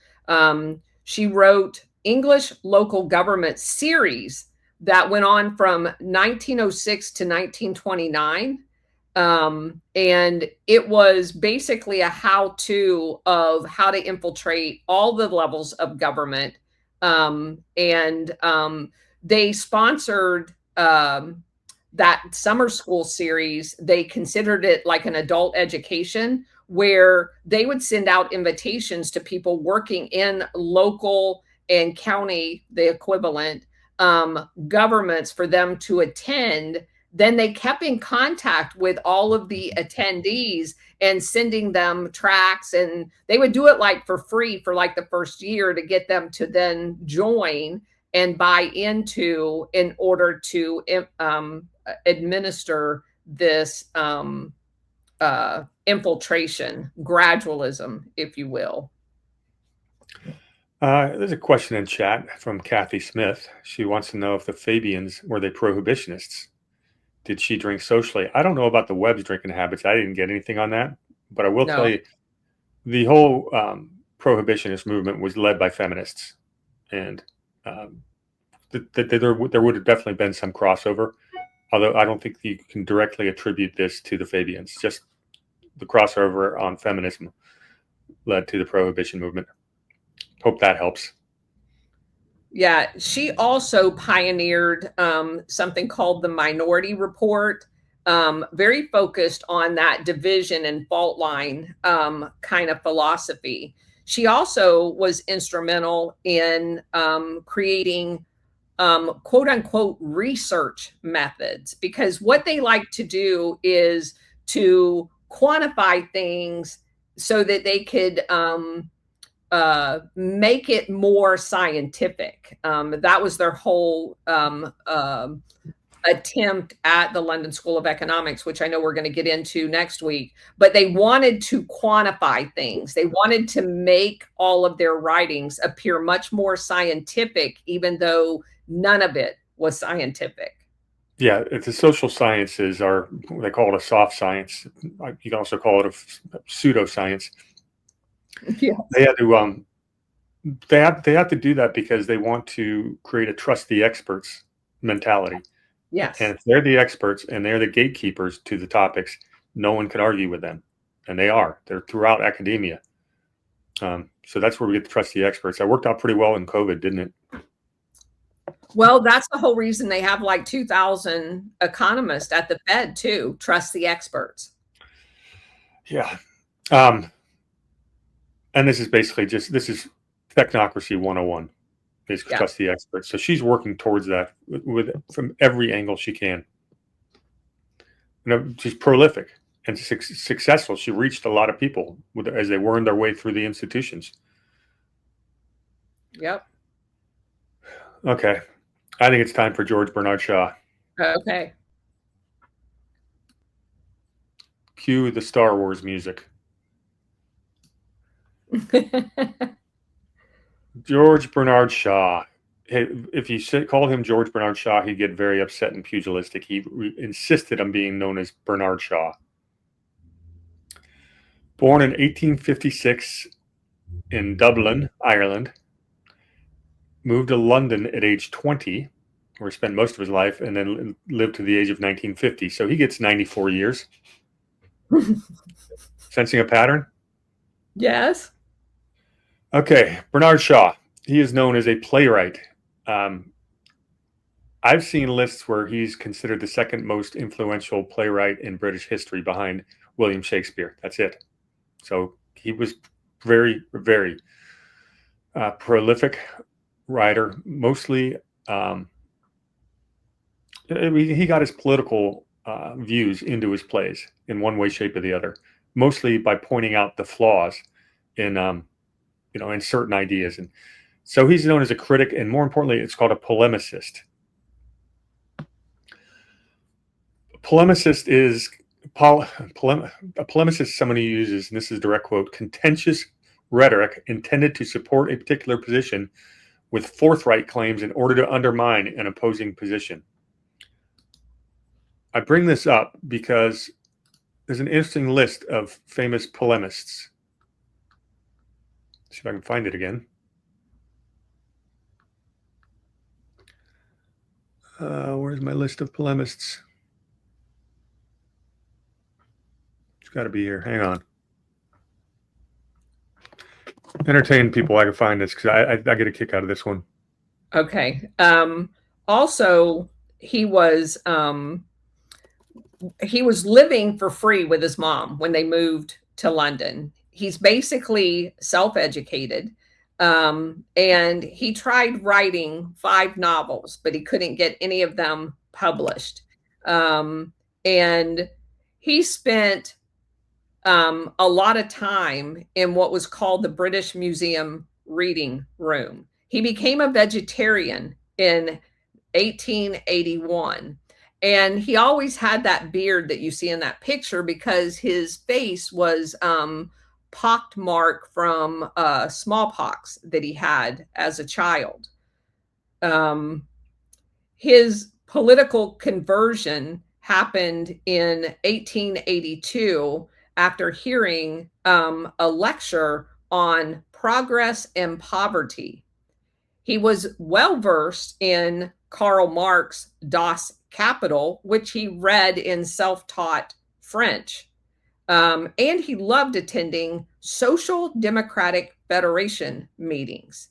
Speaker 1: She wrote English local government series that went on from 1906 to 1929. And it was basically a how-to of how to infiltrate all the levels of government. They sponsored that summer school series. They considered it like an adult education, where they would send out invitations to people working in local and county, the equivalent, governments for them to attend. Then they kept in contact with all of the attendees and sending them tracts, and they would do it like for free for like the first year to get them to then join and buy into, in order to administer this infiltration, gradualism, if you will.
Speaker 2: There's a question in chat from Kathy Smith. She wants to know if the Fabians, were they prohibitionists? Did she drink socially? I don't know about the Webb's drinking habits. I didn't get anything on that, but I will tell you, the whole prohibitionist movement was led by feminists, and there would have definitely been some crossover, although I don't think you can directly attribute this to the Fabians. Just the crossover on feminism led to the prohibition movement. Hope that helps.
Speaker 1: Yeah, she also pioneered something called the Minority Report, very focused on that division and fault line kind of philosophy. She also was instrumental in creating quote unquote research methods, because what they like to do is to quantify things so that they could make it more scientific. That was their whole attempt at the London School of Economics, which I know we're going to get into next week, but they wanted to quantify things. They wanted to make all of their writings appear much more scientific, even though none of it was scientific.
Speaker 2: Yeah, the social sciences are, they call it a soft science. You can also call it a pseudoscience.
Speaker 1: Yeah.
Speaker 2: They had to they have to do that because they want to create a trust the experts mentality.
Speaker 1: Yes.
Speaker 2: And if they're the experts and they're the gatekeepers to the topics, no one can argue with them. And they are. They're throughout academia. So that's where we get to trust the experts. That worked out pretty well in COVID, didn't it?
Speaker 1: Well, that's the whole reason they have like 2,000 economists at the Fed too. Trust the experts.
Speaker 2: Yeah. And this is basically this is technocracy 101. Basically,
Speaker 1: Yeah.
Speaker 2: trust the experts. So she's working towards that from every angle she can. She's prolific and successful. She reached a lot of people as they wormed their way through the institutions.
Speaker 1: Yep.
Speaker 2: Okay. I think it's time for George Bernard Shaw.
Speaker 1: Okay.
Speaker 2: Cue the Star Wars music. George Bernard Shaw. If you called him George Bernard Shaw, he'd get very upset and pugilistic. He insisted on being known as Bernard Shaw. Born in 1856 in Dublin, Ireland. Moved to London at age 20, where he spent most of his life, and then lived to the age of 1950. So he gets 94 years. Sensing a pattern?
Speaker 1: Yes.
Speaker 2: Okay, Bernard Shaw. He is known as a playwright. I've seen lists where he's considered the second most influential playwright in British history behind William Shakespeare. That's it. So he was very, very prolific writer. Mostly, he got his political views into his plays in one way, shape, or the other. Mostly by pointing out the flaws in in certain ideas. And so he's known as a critic, and more importantly, it's called a polemicist. A polemicist is someone who uses, and this is a direct quote, contentious rhetoric intended to support a particular position with forthright claims in order to undermine an opposing position. I bring this up because there's an interesting list of famous polemists. See if I can find it again. Where's my list of polemists? It's got to be here. Hang on. Entertain people. I can find this because I get a kick out of this one.
Speaker 1: Okay. Also, he was living for free with his mom when they moved to London. He's basically self-educated. And he tried writing 5 novels, but he couldn't get any of them published. And he spent a lot of time in what was called the British Museum reading room. He became a vegetarian in 1881. And he always had that beard that you see in that picture because his face was pockmarked from smallpox that he had as a child. His political conversion happened in 1882 after hearing a lecture on progress and poverty. He was well-versed in Karl Marx Das Kapital, which he read in self-taught French. And he loved attending Social Democratic Federation meetings.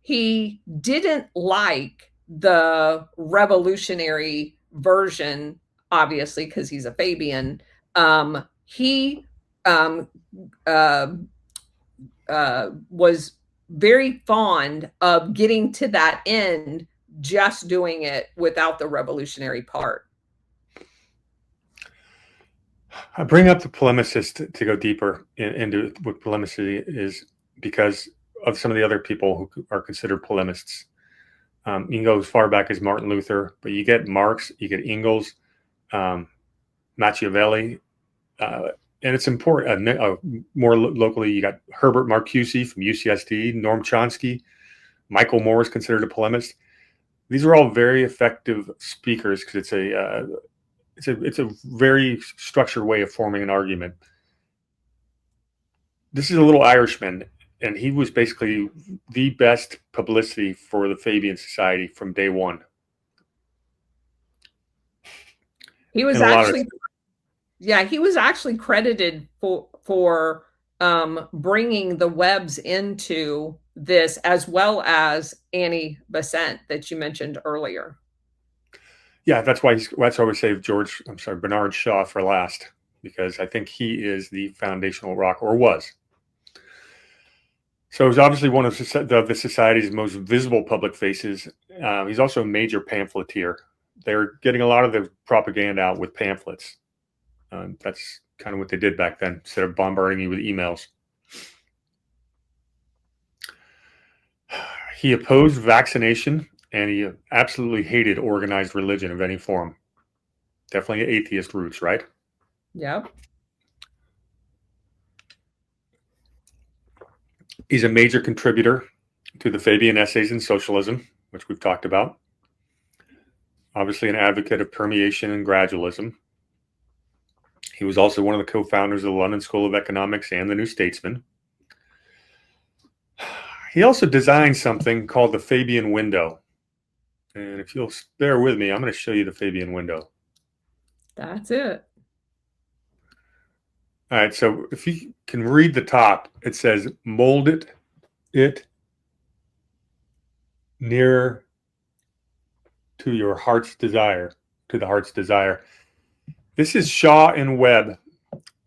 Speaker 1: He didn't like the revolutionary version, obviously, because he's a Fabian. He was very fond of getting to that end, just doing it without the revolutionary part.
Speaker 2: I bring up the polemicist to go deeper into what polemicity is because of some of the other people who are considered polemists. You can go as far back as Martin Luther, but you get Marx, you get Engels, Machiavelli, and it's important. More locally, you got Herbert Marcuse from UCSD, Noam Chomsky, Michael Moore is considered a polemist. These are all very effective speakers because it's a very structured way of forming an argument. This is a little Irishman, and he was basically the best publicity for the Fabian Society from day one.
Speaker 1: He was actually, he was actually credited for bringing the Webbs into this, as well as Annie Besant that you mentioned earlier.
Speaker 2: Yeah, that's why we saved Bernard Shaw for last, because I think he is the foundational rock, or was. So he's obviously one of the society's most visible public faces. He's also a major pamphleteer. They're getting a lot of the propaganda out with pamphlets. That's kind of what they did back then, instead of bombarding you with emails. He opposed vaccination, and he absolutely hated organized religion of any form. Definitely atheist roots, right?
Speaker 1: Yep.
Speaker 2: He's a major contributor to the Fabian Essays in Socialism, which we've talked about. Obviously an advocate of permeation and gradualism. He was also one of the co-founders of the London School of Economics and the New Statesman. He also designed something called the Fabian window. And if you'll bear with me, I'm going to show you the Fabian window.
Speaker 1: That's it.
Speaker 2: All right, so if you can read the top, it says, mold it nearer to your heart's desire, to the heart's desire. This is Shaw and Webb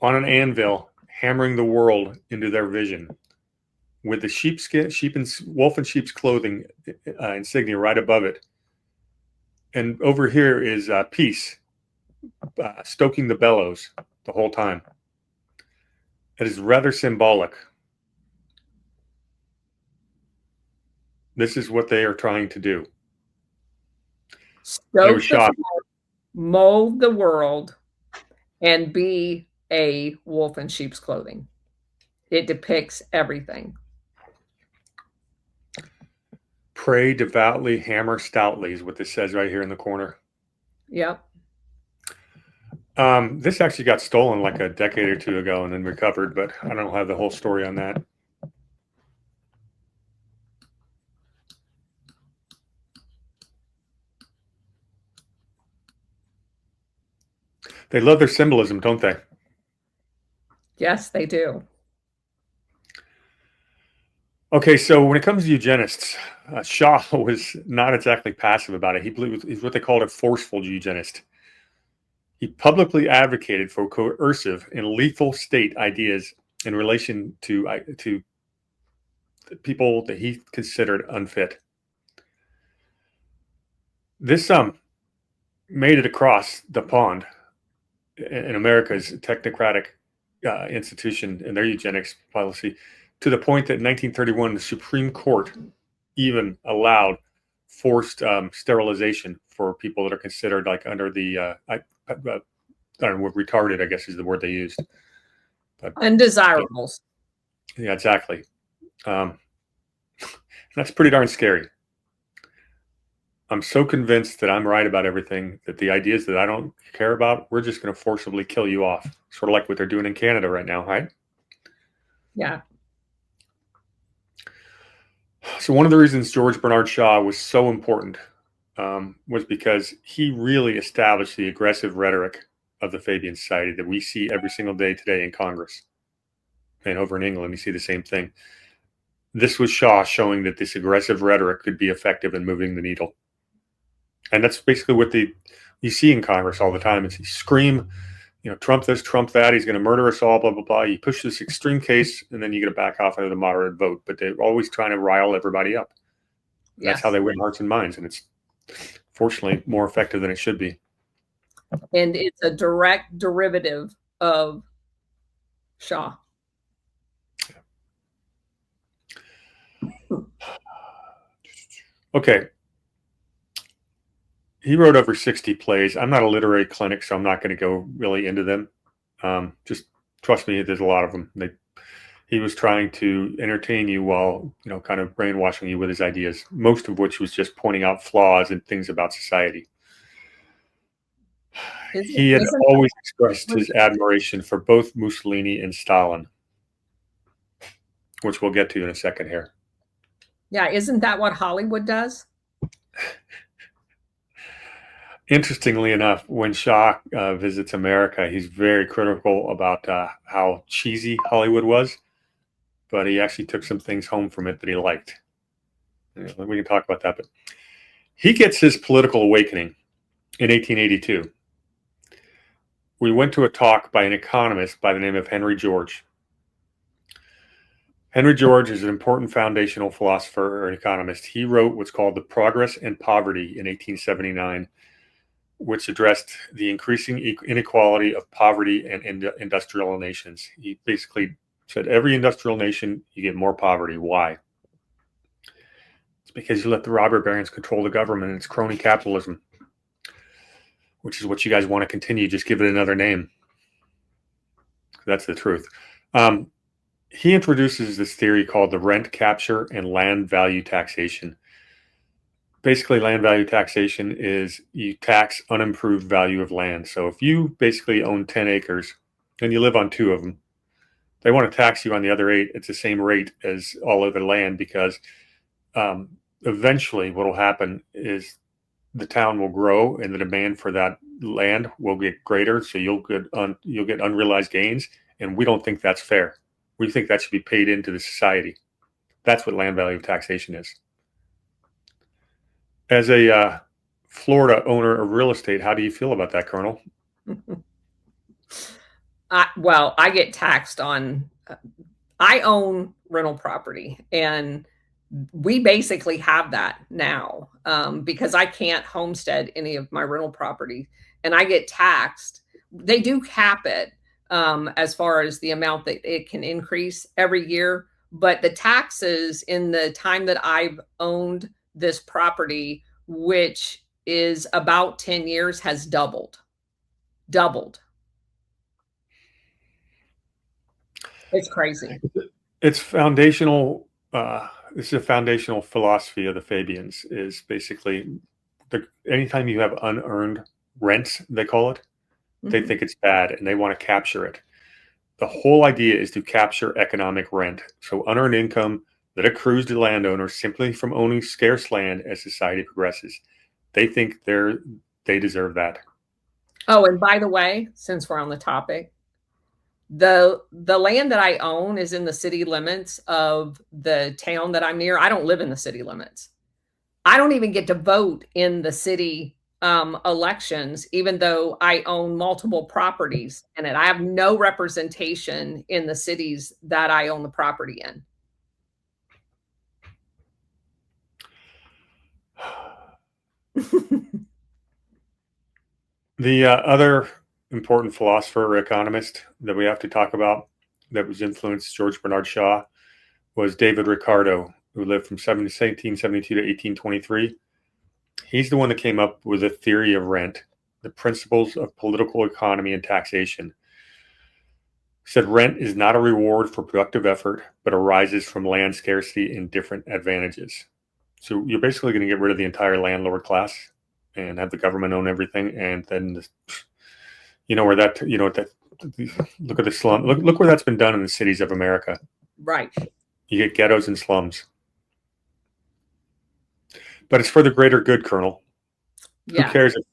Speaker 2: on an anvil, hammering the world into their vision, with the wolf and sheep's clothing insignia right above it. And over here is Pease, stoking the bellows the whole time. It is rather symbolic. This is what they are trying to do.
Speaker 1: Stoke the fire, mold the world, and be a wolf in sheep's clothing. It depicts everything.
Speaker 2: Pray devoutly, hammer stoutly is what this says right here in the corner.
Speaker 1: Yep.
Speaker 2: This actually got stolen like a decade or two ago and then recovered, but I don't have the whole story on that. They love their symbolism, don't they?
Speaker 1: Yes, they do.
Speaker 2: Okay, so when it comes to eugenists, Shaw was not exactly passive about it. He's what they called a forceful eugenist. He publicly advocated for coercive and lethal state ideas in relation to people that he considered unfit. This made it across the pond in America's technocratic institution and their eugenics policy, to the point that in 1931, the Supreme Court even allowed forced sterilization for people that are considered like under the, I don't know, retarded, I guess is the word they used. But,
Speaker 1: undesirables.
Speaker 2: Yeah, exactly. That's pretty darn scary. I'm so convinced that I'm right about everything, that the ideas that I don't care about, we're just going to forcibly kill you off. Sort of like what they're doing in Canada right now, right?
Speaker 1: Yeah.
Speaker 2: So one of the reasons George Bernard Shaw was so important was because he really established the aggressive rhetoric of the Fabian Society that we see every single day today in Congress. And over in England, you see the same thing. This was Shaw showing that this aggressive rhetoric could be effective in moving the needle. And that's basically what you see in Congress all the time. Is you scream, Trump this, Trump that, he's going to murder us all, blah, blah, blah. You push this extreme case, and then you get to back off into the moderate vote. But they're always trying to rile everybody up. Yes. That's how they win hearts and minds. And it's fortunately more effective than it should be.
Speaker 1: And it's a direct derivative of Shaw.
Speaker 2: Okay. he wrote over 60 plays. I'm not a literary clinic, so I'm not going to go really into them. Just trust me, there's a lot of them. He was trying to entertain you while, kind of brainwashing you with his ideas, most of which was just pointing out flaws and things about society. He had always expressed his admiration for both Mussolini and Stalin, which we'll get to in a second here.
Speaker 1: Yeah, isn't that what Hollywood does?
Speaker 2: Interestingly enough, when Shaw visits America, he's very critical about how cheesy Hollywood was, but he actually took some things home from it that he liked. We can talk about that, but he gets his political awakening in 1882. We went to a talk by an economist by the name of Henry George. Henry George is an important foundational philosopher or economist. He wrote what's called The Progress and Poverty in 1879, which addressed the increasing inequality of poverty and industrial nations. He basically said every industrial nation, you get more poverty. Why? It's because you let the robber barons control the government, and it's crony capitalism, which is what you guys want to continue. Just give it another name. That's the truth. He introduces this theory called the rent capture and land value taxation. Basically, land value taxation is you tax unimproved value of land. So if you basically own 10 acres and you live on 2 of them, they want to tax you on the other 8. It's the same rate as all other land, because eventually what will happen is the town will grow and the demand for that land will get greater. So you'll get unrealized gains. And we don't think that's fair. We think that should be paid into the society. That's what land value taxation is. As a Florida owner of real estate, how do you feel about that, Colonel?
Speaker 1: Well, I get taxed on, I own rental property, and we basically have that now because I can't homestead any of my rental property, and I get taxed. They do cap it as far as the amount that it can increase every year, but the taxes in the time that I've owned this property, which is about 10 years, has doubled. It's crazy.
Speaker 2: It's foundational. This is a foundational philosophy of the Fabians, is basically anytime you have unearned rents, they call it, they think it's bad and they want to capture it. The whole idea is to capture economic rent. So unearned income that accrues to landowners simply from owning scarce land as society progresses. They think they deserve that.
Speaker 1: Oh, and by the way, since we're on the topic, the land that I own is in the city limits of the town that I'm near. I don't live in the city limits. I don't even get to vote in the city elections, even though I own multiple properties in it. I have no representation in the cities that I own the property in.
Speaker 2: The other important philosopher or economist that we have to talk about that was influenced George Bernard Shaw was David Ricardo, who lived from 1772 to 1823. He's the one that came up with a theory of rent, the principles of political economy and taxation. He said rent is not a reward for productive effort, but arises from land scarcity and different advantages. So you're basically going to get rid of the entire landlord class and have the government own everything. And then, look at the slum. Look where that's been done in the cities of America.
Speaker 1: Right.
Speaker 2: You get ghettos and slums. But it's for the greater good, Colonel. Yeah. Who cares if,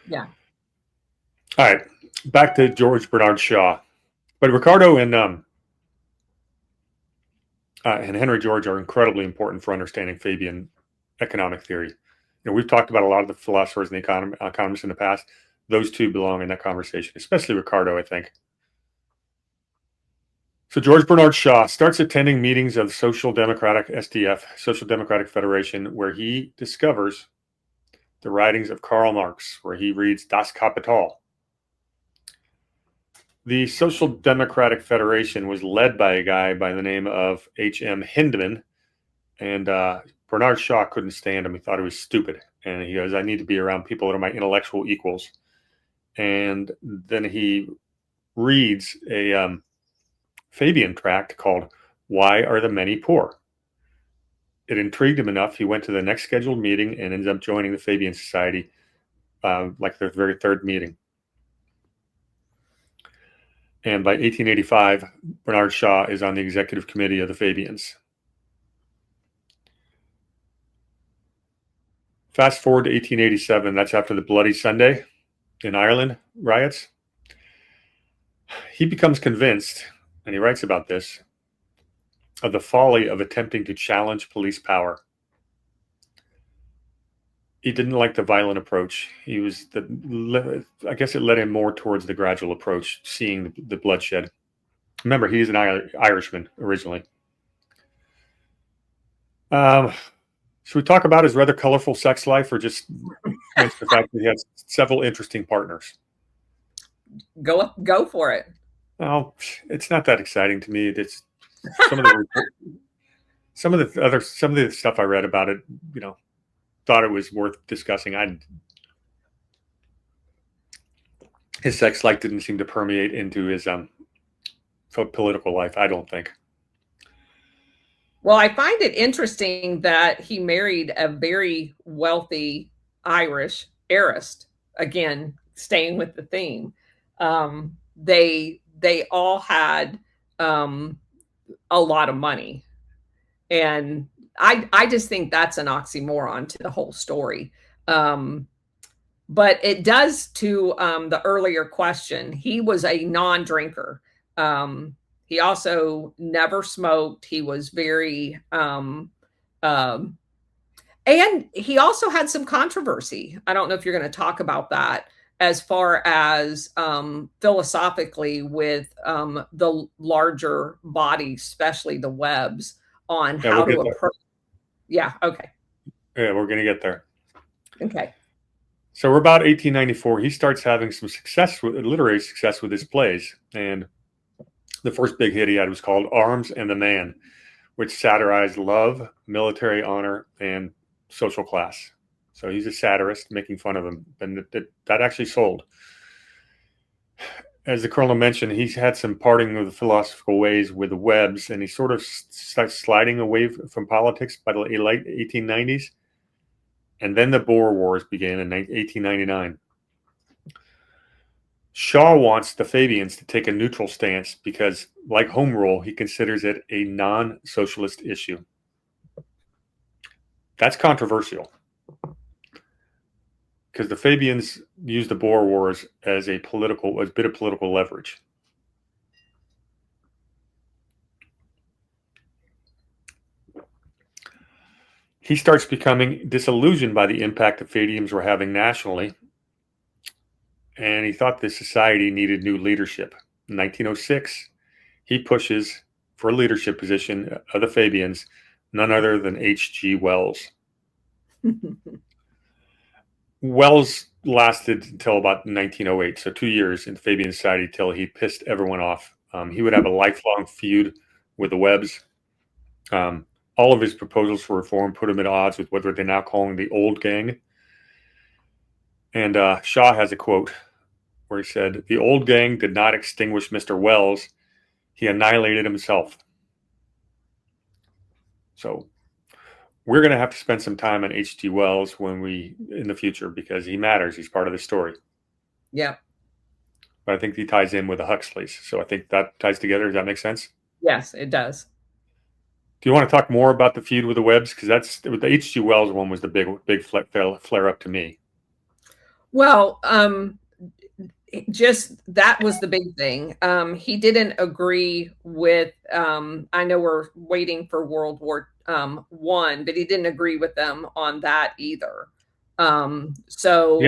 Speaker 1: Yeah.
Speaker 2: All right. Back to George Bernard Shaw. But Ricardo and Henry George are incredibly important for understanding Fabian economic theory. We've talked about a lot of the philosophers and the economists in the past. Those two belong in that conversation, especially Ricardo, I think. So George Bernard Shaw starts attending meetings of Social Democratic SDF, Social Democratic Federation, where he discovers the writings of Karl Marx, where he reads Das Kapital. The Social Democratic Federation was led by a guy by the name of H.M. Hindman, and Bernard Shaw couldn't stand him. He thought he was stupid. And he goes, I need to be around people that are my intellectual equals. And then he reads a Fabian tract called Why Are the Many Poor? It intrigued him enough. He went to the next scheduled meeting and ended up joining the Fabian Society, like their very third meeting. And by 1885, Bernard Shaw is on the executive committee of the Fabians. Fast forward to 1887. That's after the Bloody Sunday in Ireland riots. He becomes convinced, and he writes about this, of the folly of attempting to challenge police power. He didn't like the violent approach. I guess it led him more towards the gradual approach, seeing the bloodshed. Remember, he's an Irishman originally. Should we talk about his rather colorful sex life, or just mention the fact that he has several interesting partners?
Speaker 1: Go for it.
Speaker 2: Oh, it's not that exciting to me. It's some of the stuff I read about it, thought it was worth discussing. His sex life didn't seem to permeate into his political life, I don't think.
Speaker 1: Well, I find it interesting that he married a very wealthy Irish heiress. Again, staying with the theme, they all had a lot of money, and I just think that's an oxymoron to the whole story. But it does to the earlier question. He was a non-drinker. He also never smoked. He was very, and he also had some controversy. I don't know if you're going to talk about that as far as philosophically with the larger bodies, especially the Webbs, on how to approach. Yeah. Okay.
Speaker 2: Yeah, we're going to get there.
Speaker 1: Okay.
Speaker 2: So we're about 1894. He starts having some literary success with his plays, and the first big hit he had was called Arms and the Man, which satirized love, military honor, and social class. So he's a satirist making fun of them, and that actually sold. As the Colonel mentioned, he's had some parting of the philosophical ways with the Webbs, and he sort of starts sliding away from politics by the late 1890s. And then the Boer Wars began in 1899. Shaw wants the Fabians to take a neutral stance because, like Home Rule, he considers it a non-socialist issue. That's controversial because the Fabians used the Boer Wars as a bit of political leverage. He starts becoming disillusioned by the impact the Fabians were having nationally, and he thought the society needed new leadership. In 1906, he pushes for a leadership position of the Fabians, none other than H.G. Wells. Wells lasted until about 1908, so 2 years in the Fabian Society till he pissed everyone off. He would have a lifelong feud with the Webbs. All of his proposals for reform put him at odds with what they're now calling the old gang. And Shaw has a quote where he said, "The old gang did not extinguish Mr. Wells. He annihilated himself." So we're going to have to spend some time on H.G. Wells in the future, because he matters. He's part of the story.
Speaker 1: Yeah.
Speaker 2: But I think he ties in with the Huxleys. So I think that ties together. Does that make sense?
Speaker 1: Yes, it does.
Speaker 2: Do you want to talk more about the feud with the Webbs? Because the H.G. Wells one was the big flare up to me.
Speaker 1: Well, just that was the big thing. He didn't agree with. I know we're waiting for World War I, but he didn't agree with them on that either. So.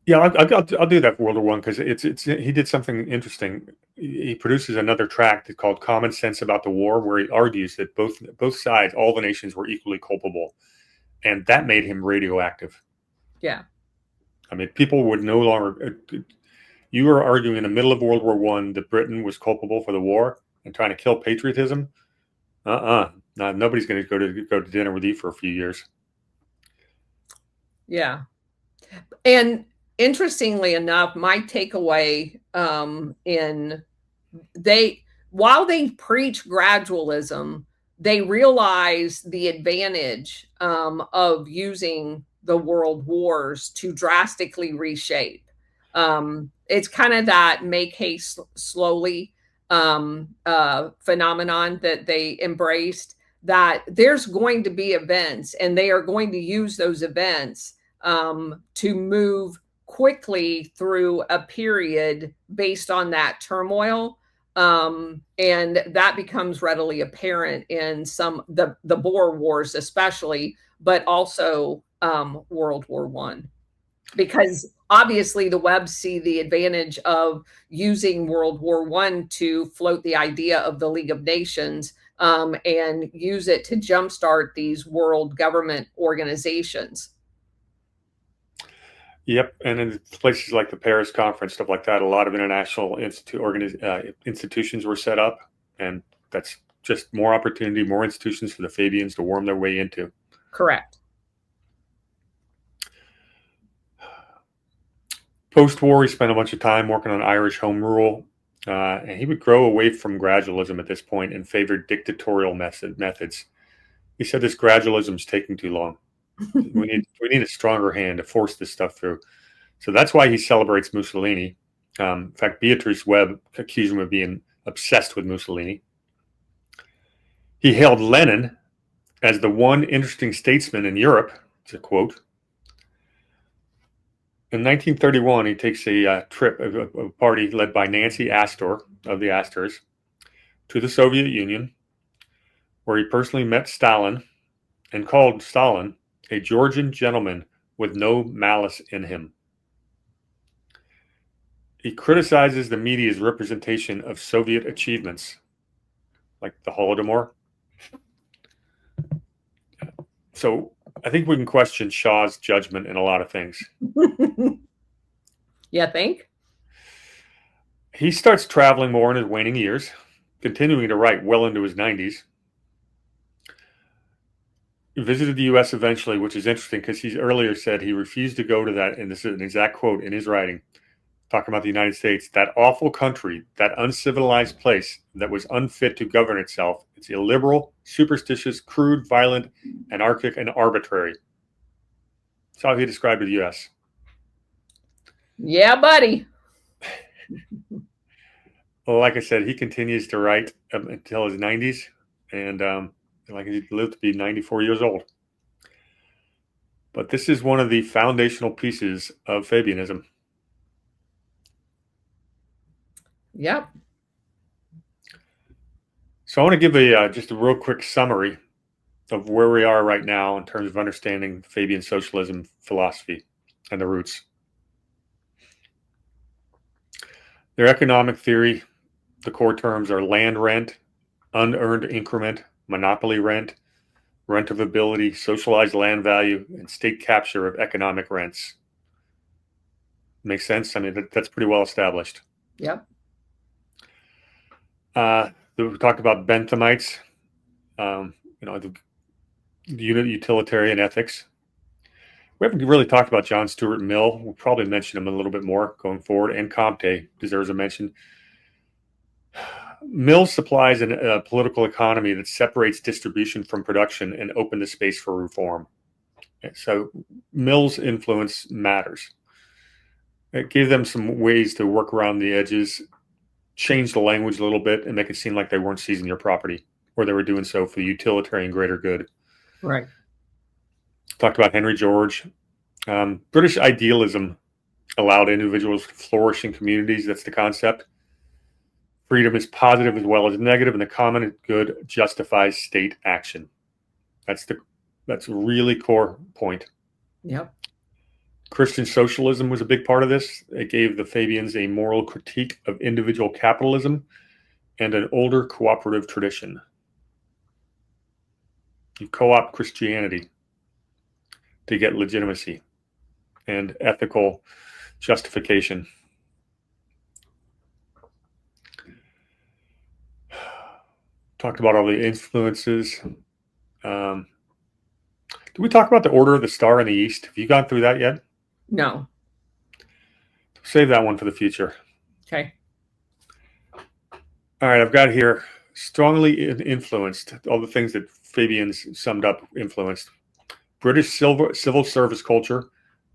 Speaker 2: Yeah, I'll do that for World War I, because he did something interesting. He produces another tract called "Common Sense About the War," where he argues that both sides, all the nations, were equally culpable, and that made him radioactive.
Speaker 1: Yeah,
Speaker 2: I mean, people would no longer. You were arguing in the middle of World War I that Britain was culpable for the war and trying to kill patriotism. Nobody's going to go to dinner with you for a few years.
Speaker 1: Yeah. And interestingly enough, my takeaway while they preach gradualism, they realize the advantage of using the world wars to drastically reshape. It's kind of that make haste slowly phenomenon that they embraced, that there's going to be events and they are going to use those events to move quickly through a period based on that turmoil. And that becomes readily apparent in the Boer Wars, especially, but also World War One, because obviously the Webbs see the advantage of using World War One to float the idea of the League of Nations and use it to jumpstart these world government organizations.
Speaker 2: Yep, and in places like the Paris Conference, stuff like that, a lot of international institutions were set up, and that's just more opportunity, more institutions for the Fabians to worm their way into.
Speaker 1: Correct.
Speaker 2: Post-war, he spent a bunch of time working on Irish home rule, and he would grow away from gradualism at this point and favored dictatorial methods. He said this gradualism is taking too long. we need a stronger hand to force this stuff through. So that's why he celebrates Mussolini. In fact, Beatrice Webb accused him of being obsessed with Mussolini. He hailed Lenin as the one interesting statesman in Europe, it's a quote. In 1931, he takes a trip of a party led by Nancy Astor of the Astors to the Soviet Union, where he personally met Stalin and called Stalin a Georgian gentleman with no malice in him. He criticizes the media's representation of Soviet achievements, like the Holodomor. So I think we can question Shaw's judgment in a lot of things.
Speaker 1: You think?
Speaker 2: He starts traveling more in his waning years, continuing to write well into his 90s. He visited the U.S. eventually, which is interesting because he earlier said he refused to go to that, and this is an exact quote in his writing, talking about the United States, that awful country, that uncivilized place that was unfit to govern itself. It's illiberal, superstitious, crude, violent, anarchic, and arbitrary. That's how he described the U.S.
Speaker 1: Yeah, buddy.
Speaker 2: Well, like I said, he continues to write until his 90s, and like he lived to be 94 years old. But this is one of the foundational pieces of Fabianism.
Speaker 1: Yep.
Speaker 2: So I want to give just a real quick summary of where we are right now in terms of understanding Fabian socialism philosophy and the roots. Their economic theory, the core terms are land rent, unearned increment, monopoly rent, rent of ability, socialized land value, and state capture of economic rents. Makes sense? I mean, that's pretty well established.
Speaker 1: Yep.
Speaker 2: We talked about Benthamites, the utilitarian ethics. We haven't really talked about John Stuart Mill. We'll probably mention him a little bit more going forward, and Comte deserves a mention. Mill supplies a political economy that separates distribution from production and opens the space for reform. So Mill's influence matters. It gave them some ways to work around the edges, change the language a little bit, and make it seem like they weren't seizing your property, or they were doing so for the utilitarian greater good.
Speaker 1: Right.
Speaker 2: Talked about Henry George. British idealism allowed individuals to flourish in communities. That's the concept. Freedom is positive as well as negative, and the common good justifies state action. That's a really core point.
Speaker 1: Yep.
Speaker 2: Christian socialism was a big part of this. It gave the Fabians a moral critique of individual capitalism and an older cooperative tradition. You co-opt Christianity to get legitimacy and ethical justification. Talked about all the influences. Did we talk about the Order of the Star in the East? Have you gone through that yet?
Speaker 1: No.
Speaker 2: Save that one for the future.
Speaker 1: Okay.
Speaker 2: All right, I've got here strongly influenced, all the things that Fabians summed up influenced. British civil service culture,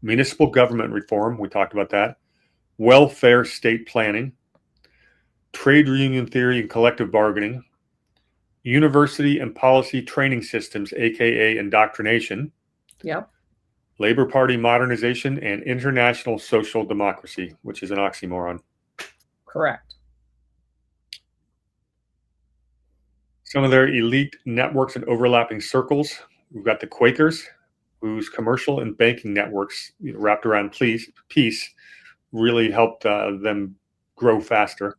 Speaker 2: municipal government reform, we talked about that, welfare state planning, trade union theory and collective bargaining, university and policy training systems, aka indoctrination.
Speaker 1: Yep.
Speaker 2: Labor Party modernization, and international social democracy, which is an oxymoron.
Speaker 1: Correct.
Speaker 2: Some of their elite networks and overlapping circles. We've got the Quakers, whose commercial and banking networks wrapped around Peace really helped them grow faster.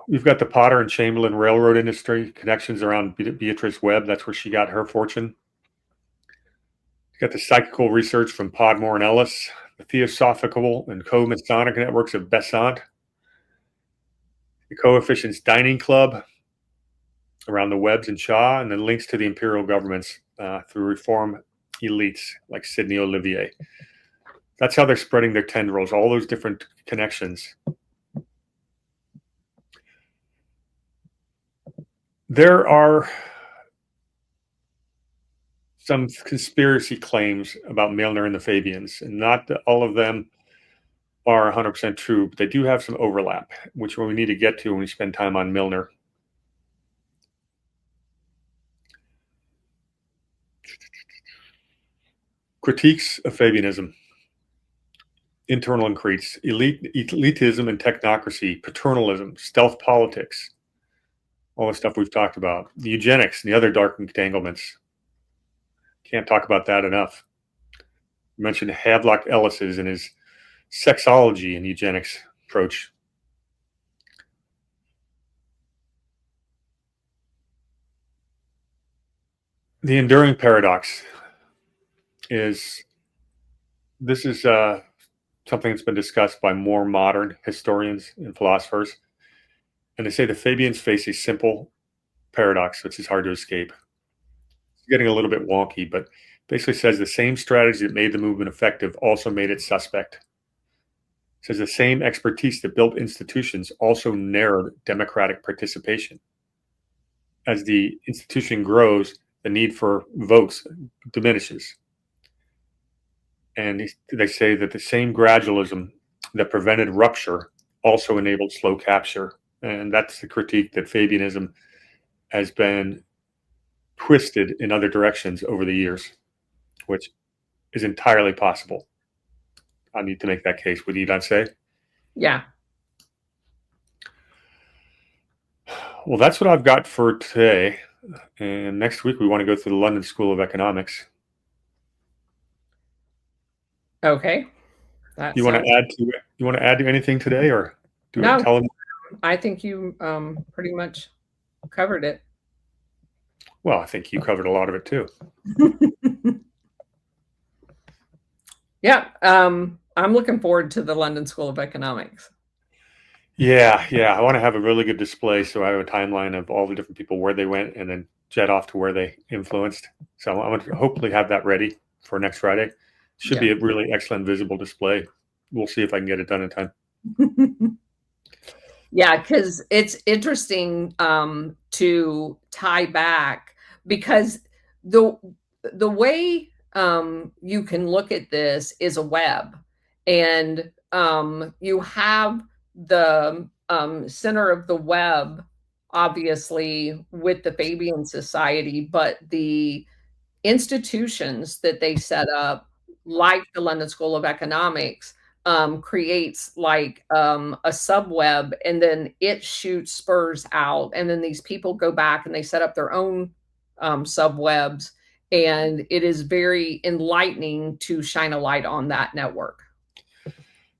Speaker 2: We've got the Potter and Chamberlain railroad industry, connections around Beatrice Webb. That's where she got her fortune. We've got the psychical research from Podmore and Ellis, the Theosophical and Co-Masonic networks of Besant, the Coefficients Dining Club around the Webbs and Shaw, and then links to the imperial governments through reform elites like Sidney Olivier. That's how they're spreading their tendrils, all those different connections. There are some conspiracy claims about Milner and the Fabians, and not all of them are 100% true, but they do have some overlap, which we need to get to when we spend time on Milner. Critiques of Fabianism. Internal and creeds, elitism and technocracy, paternalism, stealth politics, all the stuff we've talked about. The eugenics and the other dark entanglements. Can't talk about that enough. I mentioned Havelock Ellis's and his sexology and eugenics approach. The enduring paradox is, this is something that's been discussed by more modern historians and philosophers. And they say the Fabians face a simple paradox, which is hard to escape. It's getting a little bit wonky, but basically says the same strategy that made the movement effective also made it suspect. It says the same expertise that built institutions also narrowed democratic participation. As the institution grows, the need for votes diminishes. And they say that the same gradualism that prevented rupture also enabled slow capture. And that's the critique that Fabianism has been twisted in other directions over the years, which is entirely possible. I need to make that case. Would you not say?
Speaker 1: Yeah.
Speaker 2: Well, that's what I've got for today. And next week, we want to go through the London School of Economics.
Speaker 1: Okay.
Speaker 2: You want to add to anything today, or do
Speaker 1: no?
Speaker 2: Tell them?
Speaker 1: I think you pretty much covered it.
Speaker 2: Well, I think you covered a lot of it too.
Speaker 1: Yeah, I'm looking forward to the London School of Economics.
Speaker 2: Yeah. I want to have a really good display, so I have a timeline of all the different people, where they went, and then jet off to where they influenced. So I'm going to hopefully have that ready for next Friday. Should be a really excellent visible display. We'll see if I can get it done in time.
Speaker 1: Yeah, because it's interesting to tie back, because the way you can look at this is a web, and you have the center of the web, obviously, with the Fabian Society, but the institutions that they set up, like the London School of Economics, creates like a subweb, and then it shoots spurs out, and then these people go back and they set up their own subwebs, and it is very enlightening to shine a light on that network.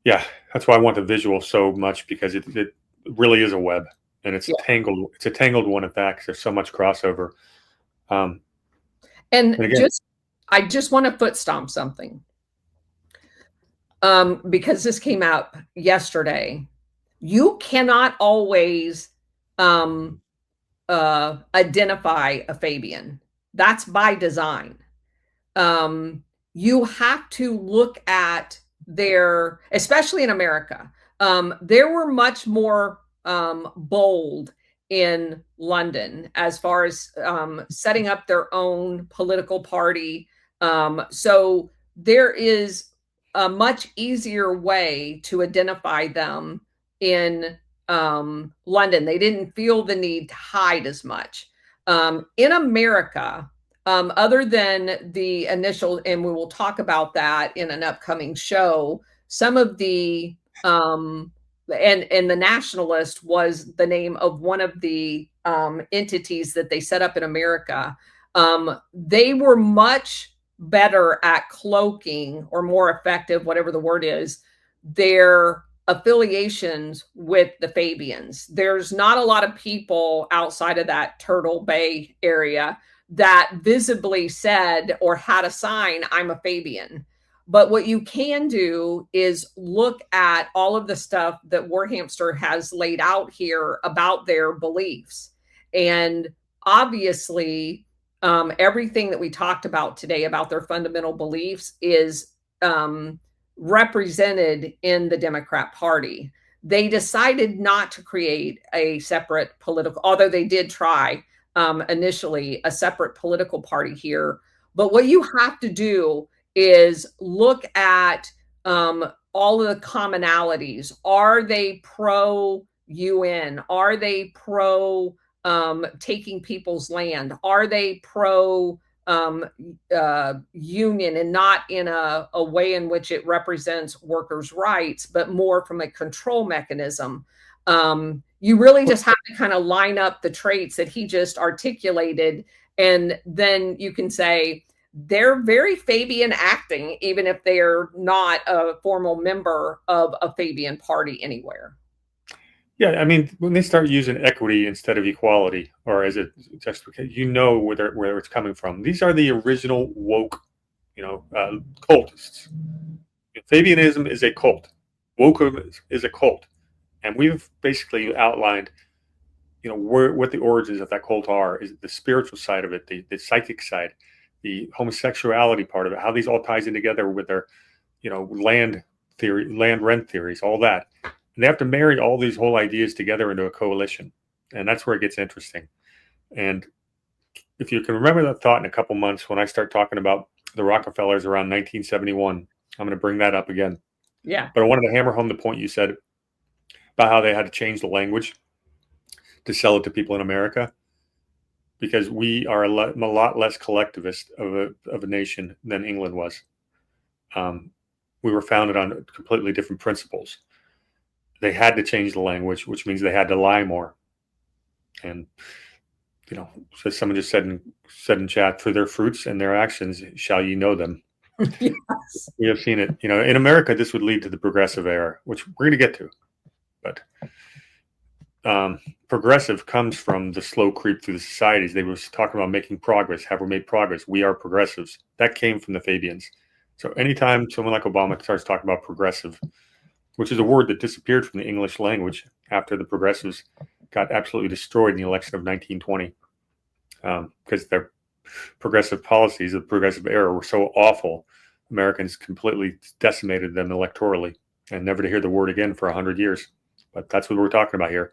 Speaker 2: Yeah, that's why I want the visual so much, because it really is a web, and it's tangled. It's a tangled one at that, because there's so much crossover.
Speaker 1: And again, I just want to foot stomp something, because this came out yesterday. you cannot always identify a Fabian. That's by design. You have to look at their, especially in America, there were much more bold in London as far as setting up their own political party. So there is a much easier way to identify them in London. They didn't feel the need to hide as much. In America, other than the initial, and we will talk about that in an upcoming show, some of the and the Nationalist was the name of one of the entities that they set up in America. They were much better at cloaking, or more effective, whatever the word is, their affiliations with the Fabians. There's not a lot of people outside of that Turtle Bay area that visibly said or had a sign, I'm a Fabian. But what you can do is look at all of the stuff that Warhamster has laid out here about their beliefs. And obviously, everything that we talked about today about their fundamental beliefs is represented in the Democrat Party. They decided not to create a separate political, although they did try initially a separate political party here. But what you have to do is look at all of the commonalities. Are they pro-UN? Are they pro taking people's land? Are they pro union, and not in a way in which it represents workers' rights, but more from a control mechanism? You really just have to kind of line up the traits that he just articulated, and then you can say they're very Fabian acting, even if they're not a formal member of a Fabian party anywhere.
Speaker 2: Yeah, I mean, when they start using equity instead of equality, or as it just, you know where it's coming from. These are the original woke, cultists. Fabianism is a cult. Wokeism is a cult, and we've basically outlined, what the origins of that cult are. Is the spiritual side of it, the psychic side, the homosexuality part of it, how these all ties in together with their, land theory, land rent theories, all that. And they have to marry all these whole ideas together into a coalition. And that's where it gets interesting. And if you can remember that thought in a couple months, when I start talking about the Rockefellers around 1971, I'm going to bring that up again.
Speaker 1: Yeah.
Speaker 2: But I wanted to hammer home the point you said about how they had to change the language to sell it to people in America, because we are a lot less collectivist of a nation than England was. We were founded on completely different principles. They had to change the language, which means they had to lie more. And, so someone just said in chat, for their fruits and their actions shall ye know them. Yes. We have seen it. In America, this would lead to the progressive era, which we're going to get to. But progressive comes from the slow creep through the societies. They were talking about making progress. Have we made progress? We are progressives. That came from the Fabians. So anytime someone like Obama starts talking about progressive, which is a word that disappeared from the English language after the progressives got absolutely destroyed in the election of 1920, because their progressive policies of the progressive era were so awful, Americans completely decimated them electorally, and never to hear the word again for 100 years. But that's what we're talking about here.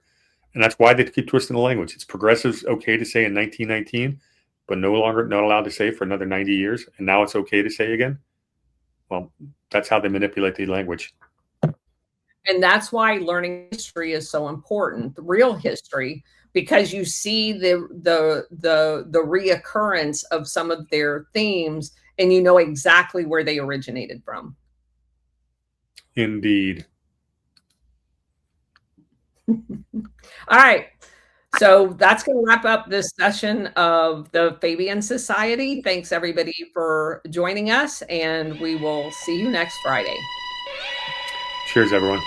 Speaker 2: And that's why they keep twisting the language. It's progressives okay to say in 1919, but no longer not allowed to say for another 90 years. And now it's okay to say again. Well, that's how they manipulate the language.
Speaker 1: And that's why learning history is so important, the real history, because you see the reoccurrence of some of their themes, and you know exactly where they originated from.
Speaker 2: Indeed.
Speaker 1: All right. So that's going to wrap up this session of the Fabian Society. Thanks, everybody, for joining us, and we will see you next Friday.
Speaker 2: Cheers, everyone.